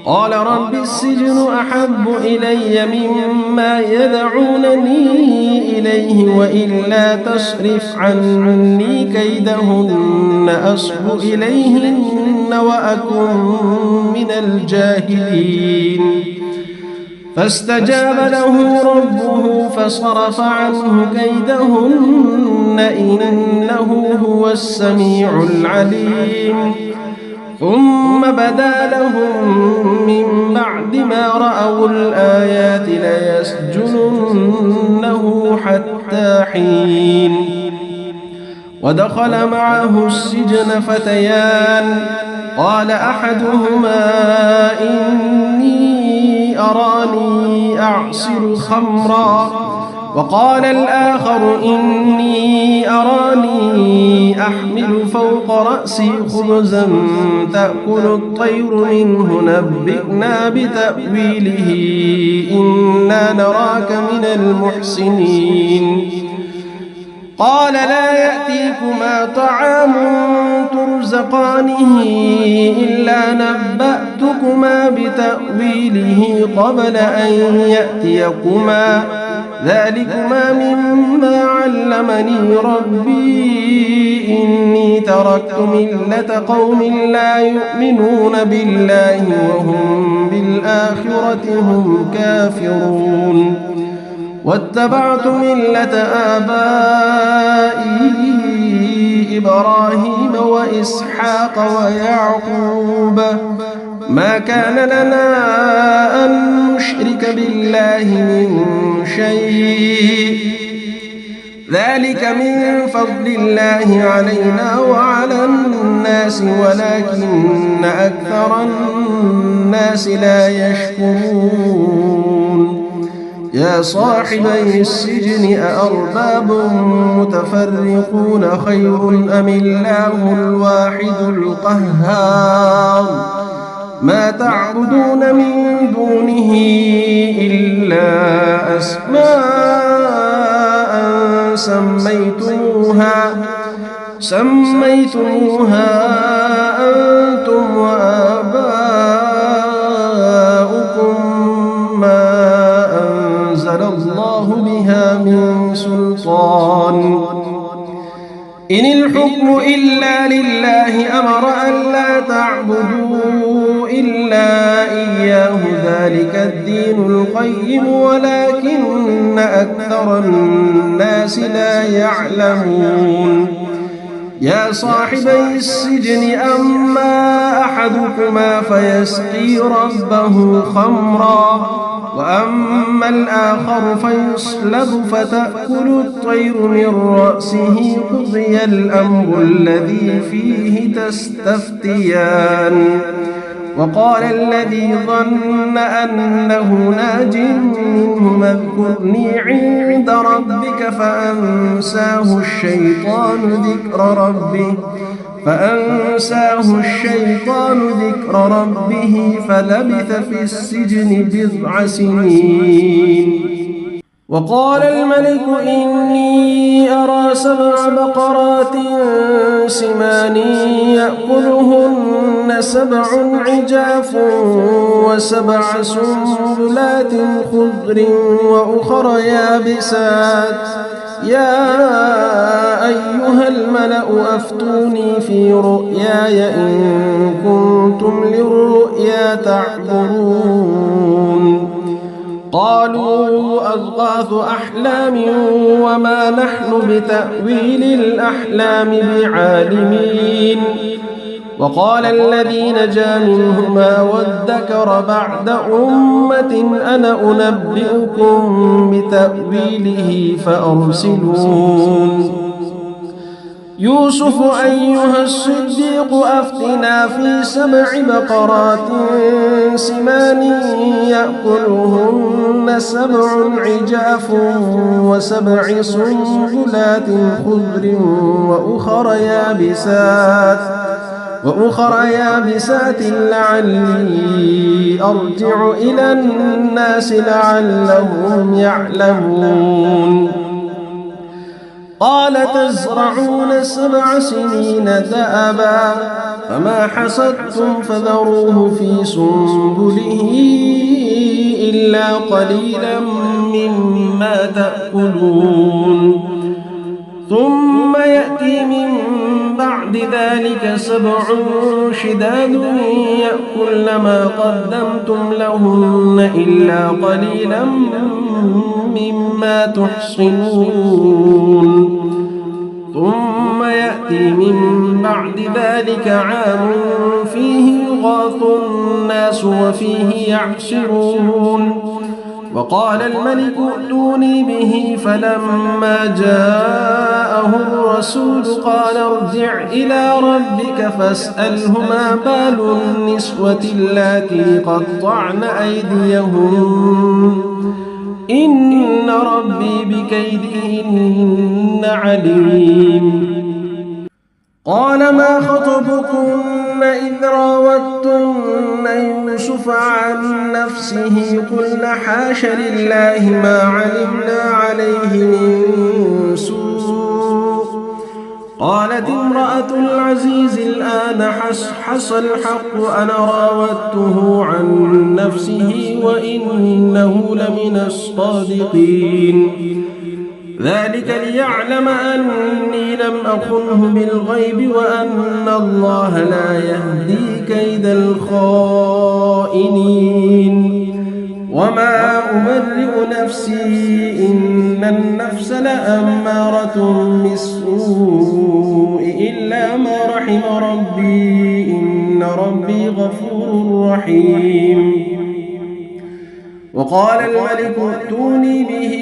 قال رب السجن أحب إلي مما يدعونني إليه وإلا تصرف عني كيدهن أصب إليهن وأكن من الجاهلين فاستجاب له ربه فصرف عنه كيدهن إنه هو السميع العليم ثم بدا لهم من بعد ما رأوا الآيات ليسجننه حتى حين ودخل معه السجن فتيان قال أحدهما إني أراني أعصر خمرا وقال الآخر إني أراني أحمل فوق رأسي خبزا تأكل الطير منه نبئنا بتأويله إنا نراك من المحسنين قال لا يأتيكما طعام ترزقانه إلا نبأتكما بتأويله قبل أن يأتيكما ذلكما مما علمني ربي إني تركت ملة قوم لا يؤمنون بالله وهم بالآخرة هم كافرون واتبعت ملة آبائي إبراهيم وإسحاق ويعقوب ما كان لنا أن نشرك بالله من شيء ذلك من فضل الله علينا وعلى الناس ولكن أكثر الناس لا يشكرون يا صاحبي السجن أأرباب متفرقون خير أم الله الواحد القهار ما تعبدون من دونه إلا أسماء سميتموها أنتم وآباؤكم ما أنزل الله بها من سلطان إن الحكم إلا لله أمر ألا تعبدوا إلا إياه ذلك الدين القيم ولكن أكثر الناس لا يعلمون يا صاحبي السجن أما أحدكما فيسقي ربه خمرا وأما الآخر فيصلب فتأكل الطير من رأسه قضي الأمر الذي فيه تستفتيان وقال الذي ظن أنه ناج منهما اذكرني عند ربك فأنساه الشيطان ذكر ربه فلبث في السجن بضع سنين وقال الملك إني أرى 7 بقرات سمان يأكلهن 7 عجاف و7 سنبلات خضر وأخر يابسات يا أيها الملأ أفتوني في رؤياي إن كنتم للرؤيا تعبرون قالوا أضغاث أحلام وما نحن بتأويل الأحلام بعالمين وقال الذي نجا منهما وادكر بعد أمة أنا أنبئكم بتأويله فأرسلون يوسف أيها الصديق أفتنا في 7 بقرات سمان يأكلهن 7 عجاف و7 سنبلات خضر وأخر يابسات لعلي أرجع إلى الناس لعلهم يعلمون قال تزرعون 7 سنين دأبا فما حصدتم فذروه في سنبله إلا قليلا مما تأكلون ثم يأتي من بعد ذلك 7 شداد يأكلن ما قدمتم لهن إلا قليلا مما تحصنون ثم يأتي من بعد ذلك عام فيه يغاث الناس وفيه يعصرون وقال الملك ائتوني به فلما جاءه الرسول قال ارجع إلى ربك فاسأله ما بال النسوة اللاتي قطعن أيديهن إن ربي بكيدهن عليم. قال ما خطبكن إذ راوتن يوسف عن نفسه قلن حاش لله ما علمنا عليه من سوء. قالت امرأة العزيز الآن حصحص الحق أنا راودته عن نفسه وإنه لمن الصادقين. ذلك ليعلم أني لم أخنه بالغيب وأن الله لا يهدي كيد الخائنين. وما أبرئ نفسي إن النفس لأمارة بالسوء إلا ما رحم ربي إن ربي غفور رحيم. وقال الملك ائتوني به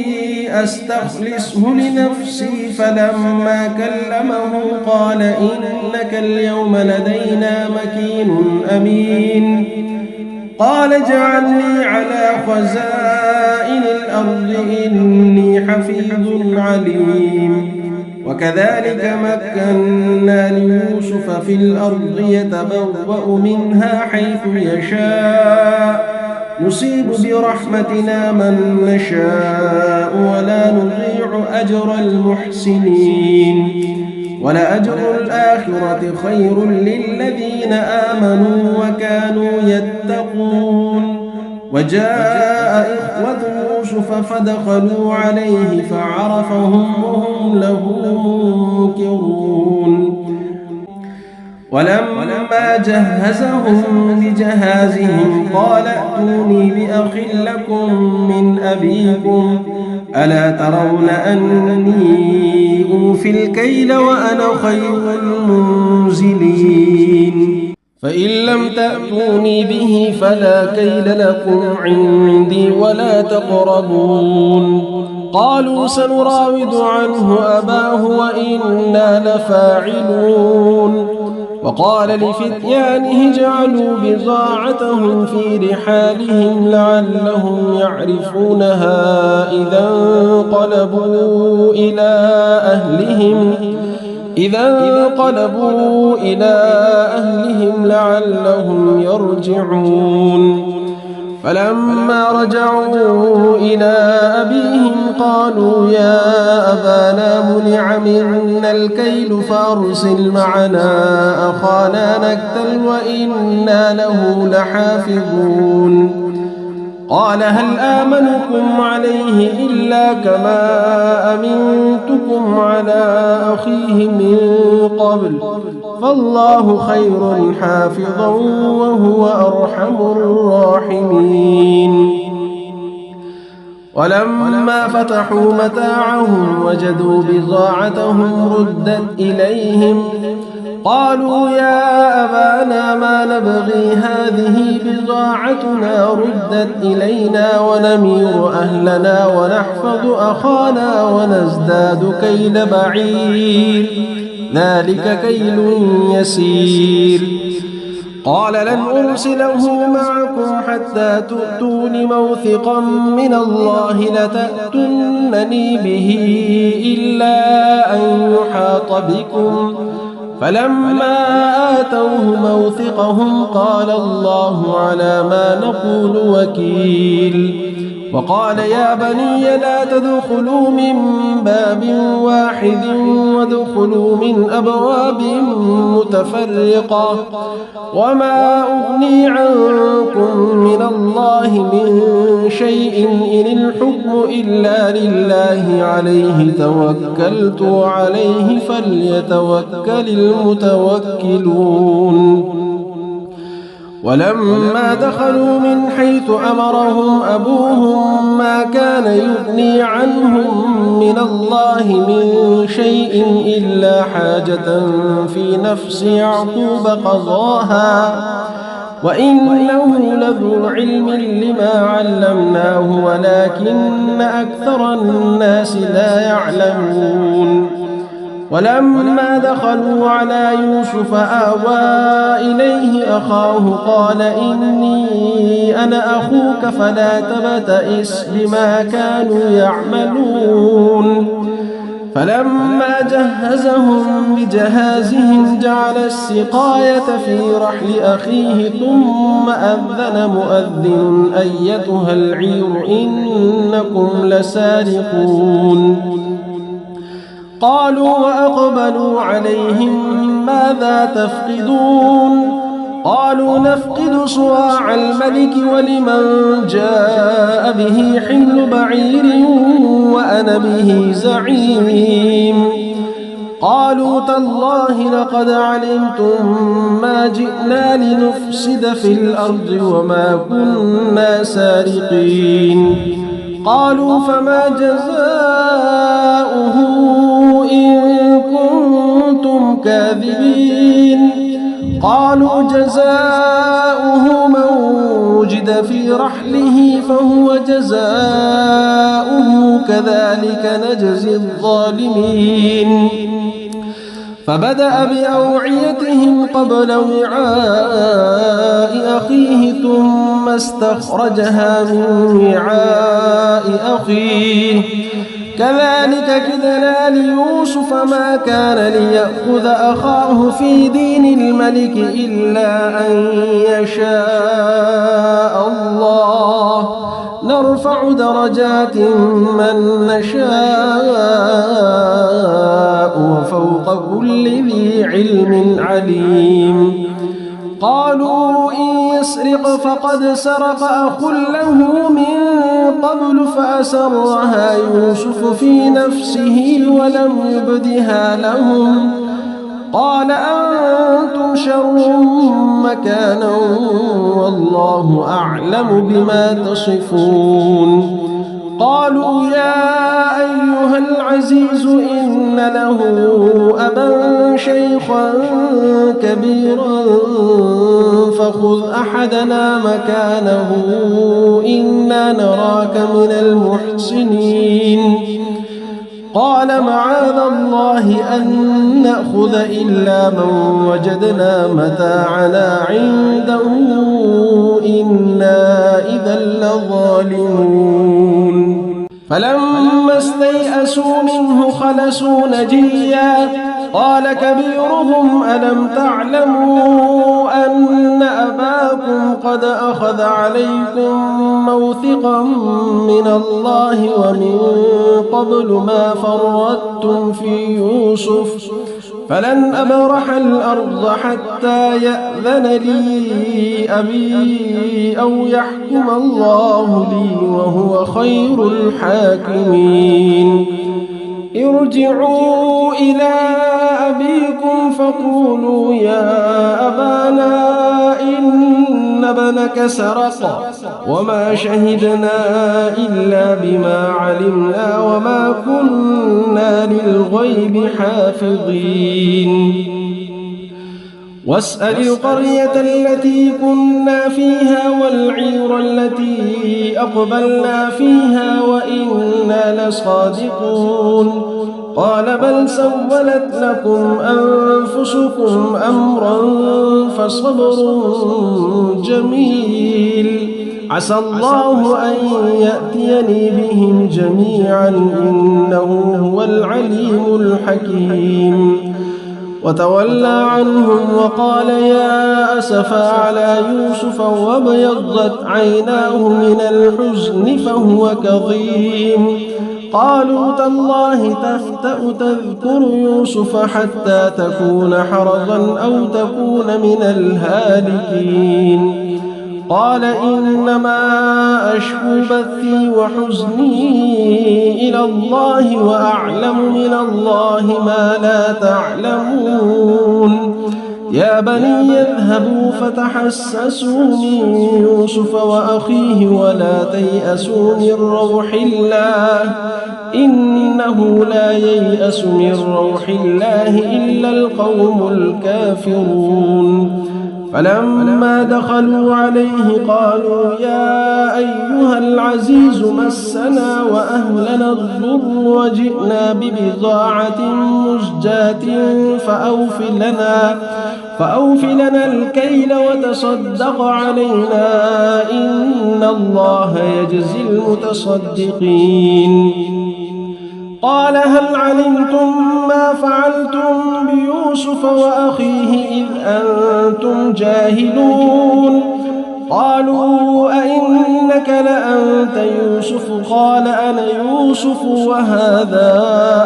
أستخلصه لنفسي فلما كلمه قال إنك اليوم لدينا مكين أمين. قال اجعلني على خزائن الأرض إني حفيظ عليم. وكذلك مكنا ليوسف في الأرض يتبوأ منها حيث يشاء نصيب برحمتنا من نشاء ولا نضيع أجر المحسنين. ولأجر الآخرة خير للذين آمنوا وكانوا يتقون. وجاء إخوة يوسف فدخلوا عليه فعرفهم وهم له منكرون. ولما جهزهم بجهازهم قال ائتوني بأخ لكم من أبيكم ألا ترون أني أوفي الكيل وأنا خير المنزلين. فإن لم تأتوني به فلا كيل لكم عندي ولا تقربون. قالوا سنراود عنه أباه وإنا لفاعلون. وقال لفتيانه اجعلوا بضاعتهم في رحالهم لعلهم يعرفونها إذا انقلبوا إلى أهلهم لعلهم يرجعون. فلما رجعوا إلى أبيهم قالوا يا أبانا منع منا الكيل فأرسل معنا أخانا نكتل وإنا له لحافظون. قال هل آمنكم عليه إلا كما أمنتكم على أخيه من قبل فالله خير حافظا وهو أرحم الراحمين. ولما فتحوا متاعهم وجدوا بضاعتهم ردت إليهم قالوا يا أبانا ما نبغي هذه بضاعتنا ردت إلينا ونمير أهلنا ونحفظ أخانا ونزداد كيل بعير ذلك كيل يسير. قال لن أرسله معكم حتى تؤتون موثقا من الله لتأتونني به إلا أن يحاط بكم. فلما آتوه موثقهم قال الله على ما نقول وكيل. وقال يا بني لا تدخلوا من باب واحد وادخلوا من أبواب متفرقة وما أغني عنكم من الله من شيء إن الحكم إلا لله عليه توكلت وعليه فليتوكل المتوكلون. ولما دخلوا من حيث أمرهم أبوهم ما كان يغني عنهم من الله من شيء إلا حاجة في نفس يعقوب وإنه لذو علم لما علمناه ولكن أكثر الناس لا يعلمون ولما دخلوا على يوسف آوى إليه أخاه قال إني أنا أخوك فلا تبتئس بما كانوا يعملون فلما جهزهم بجهازهم جعل السقاية في رحل أخيه ثم أذن مؤذن أيتها العير إنكم لسارقون قالوا وأقبلوا عليهم ماذا تفقدون قالوا نفقد صواع الملك ولمن جاء به حمل بعير وأنا به زعيم قالوا تالله لقد علمتم ما جئنا لنفسد في الأرض وما كنا سارقين قالوا فما جزاؤه إن كنتم كاذبين قالوا جزاؤه من وجد في رحله فهو جزاؤه كذلك نجزي الظالمين فبدأ بأوعيتهم قبل وعاء أخيه ثم استخرجها من وعاء أخيه كذلك كدنا ليوسف ما كان ليأخذ أخاه في دين الملك إلا أن يشاء الله نرفع درجات من نشاء وفوق كل ذي علم عليم قالوا إن يسرق فقد سرق أخ له من قبل فأسرها يوسف في نفسه ولم يبدها لهم قال أنتم شر مكانا والله أعلم بما تصفون قالوا يا أيها العزيز إن له أبا شيخا كبيرا فخذ أحدنا مكانه إنا نراك من المحسنين قال معاذ الله أن نأخذ إلا من وجدنا متاعنا عنده إنا إذا لظالمون فلما استيئسوا منه خلصوا نجيا قال كبيرهم ألم تعلموا أن أباكم قد أخذ عليكم موثقا من الله ومن قبل ما فرطتم في يوسف فلن أبرح الأرض حتى يأذن لي أبي أو يحكم الله لي وهو خير الحاكمين ارجعوا إلى أبيكم فقولوا يا أبانا إن ابنك سرق وما شهدنا إلا بما علمنا وما كنا للغيب حافظين واسأل القرية التي كنا فيها والعير التي أقبلنا فيها وإنا لصادقون قال بل سولت لكم أنفسكم أمرا فصبر جميل عسى الله أن يأتيني بهم جميعا إنه هو العليم الحكيم وتولى عنهم وقال يا أسفا على يوسف وابيضت عيناه من الحزن فهو كظيم قالوا تالله تفتأ تذكر يوسف حتى تكون حرضا أو تكون من الهالكين قال إنما أشكو بثي وحزني إلى الله وأعلم من الله ما لا تعلمون يا بني اذهبوا فتحسسوا من يوسف وأخيه ولا تيأسوا من روح الله إنه لا ييأس من روح الله إلا القوم الكافرون فلما دخلوا عليه قالوا يا أيها العزيز مسنا وأهلنا الضر وجئنا ببضاعة مزجاة فأوف لنا الكيل وتصدق علينا إن الله يجزي المتصدقين. قال هل علمتم ما فعلتم بيوسف وأخيه إذ أنتم جاهلون؟ قالوا أئنك لأنت يوسف؟ قال أنا يوسف وهذا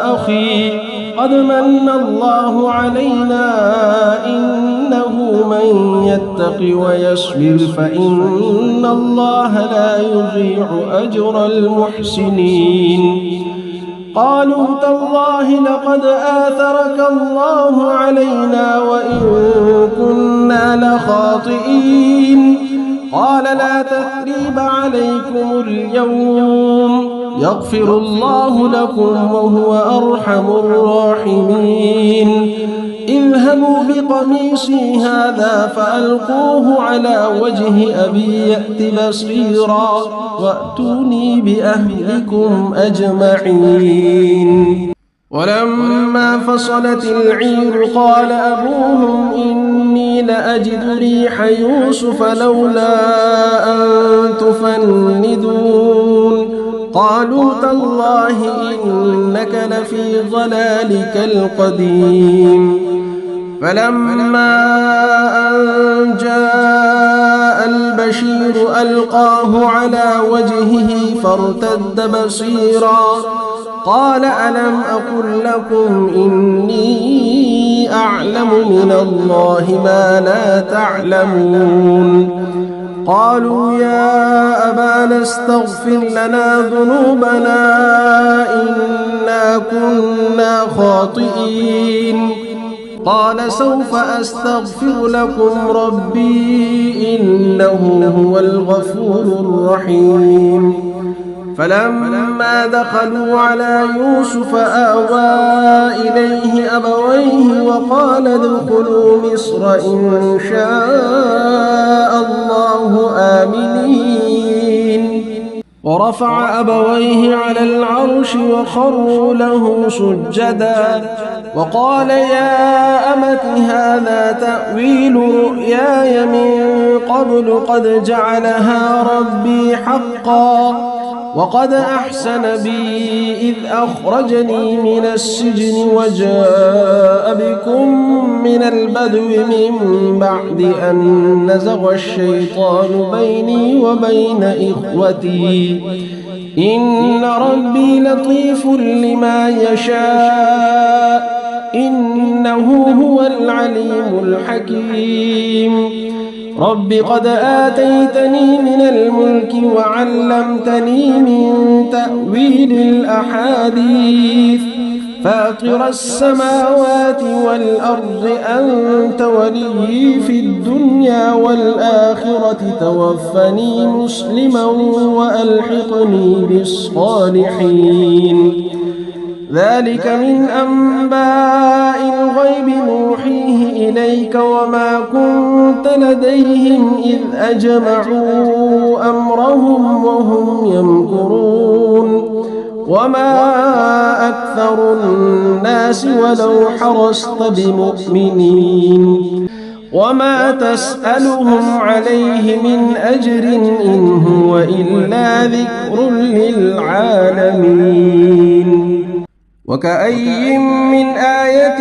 أخي قد من الله علينا إنه من يتق ويصبر فإن الله لا يضيع أجر المحسنين. قالوا تالله لقد آثرك الله علينا وإن كنا لخاطئين. قال لا تثريب عليكم اليوم يغفر الله لكم وهو أرحم الراحمين. اذهبوا بقميصي هذا فألقوه على وجه أبي يأت بصيرا وأتوني بأهلكم أجمعين. ولما فصلت العير قال أبوهم إني لأجد ريح يوسف لولا أن تفندون. قالوا تالله إنك لفي ضلالك القديم. فلما أن جاء البشير ألقاه على وجهه فارتد بصيرا قال ألم أقل لكم إني أعلم من الله ما لا تعلمون. قالوا يا أبانا استغفر لنا ذنوبنا إنا كنا خاطئين. قال سوف أستغفر لكم ربي إنه هو الغفور الرحيم. فلما دخلوا على يوسف آوى إليه أبويه وقال ادخلوا مصر إن شاء الله آمنين. ورفع أبويه على العرش وخروا له سجدا وقال يا أمت هذا تأويل رؤياي من قبل قد جعلها ربي حقا وقد أحسن بي إذ أخرجني من السجن وجاء بكم من البدو من بعد أن نزغ الشيطان بيني وبين إخوتي إن ربي لطيف لما يشاء إنه هو العليم الحكيم. رب قد آتيتني من الملك وعلمتني من تأويل الأحاديث فاطر السماوات والأرض أنت ولي في الدنيا والآخرة توفني مسلما وألحقني بالصالحين. ذلك من أنباء الغيب نوحيه إليك وما كنت لديهم إذ أجمعوا أمرهم وهم يمكرون وما أكثر الناس ولو حرصت بمؤمنين وما تسألهم عليه من أجر إن هو إلا ذكر للعالمين. وكأي من آية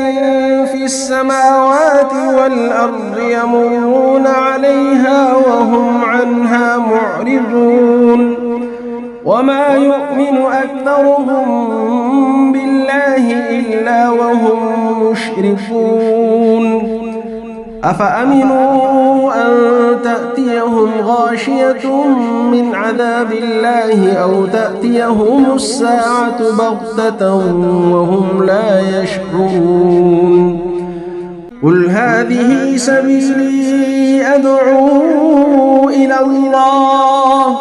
في السماوات والأرض يمرون عليها وهم عنها معرضون وما يؤمن أكثرهم بالله إلا وهم مشركون. أفأمنوا أن تأتيهم غاشية من عذاب الله أو تأتيهم الساعة بغتة وهم لا يشعرون. قل هذه سبيلي أدعو إلى الله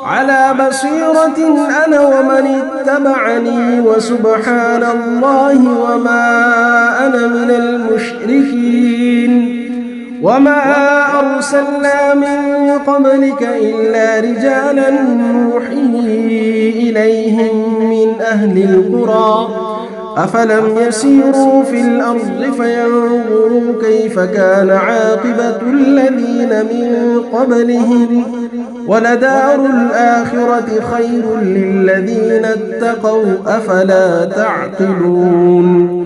على بصيرة أنا ومن اتبعني وسبحان الله وما أنا من المشركين. وما أرسلنا من قبلك إلا رجالا نوحي إليهم من أهل القرى أفلم يسيروا في الأرض فينظروا كيف كان عاقبة الذين من قبلهم ولدار الآخرة خير للذين اتقوا أفلا تعقلون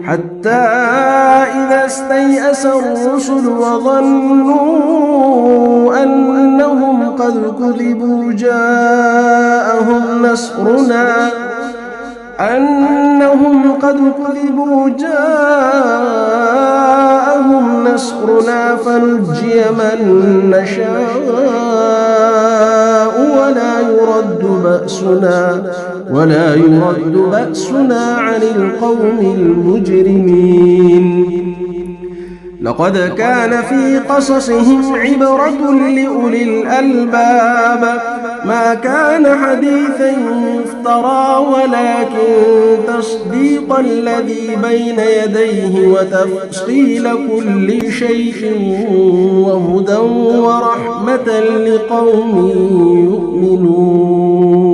حتى إذا استيأس الرسل وظنوا أنهم قد كذبوا جاءهم نصرنا فنجي من نشاء ولا يرد بأسنا عن القوم المجرمين لقد كان في قصصهم عبرة لأولي الألباب ما كان حديثا يفترى ولكن تصديق الذي بين يديه وتفصيل كل شيء وهدى ورحمة لقوم يؤمنون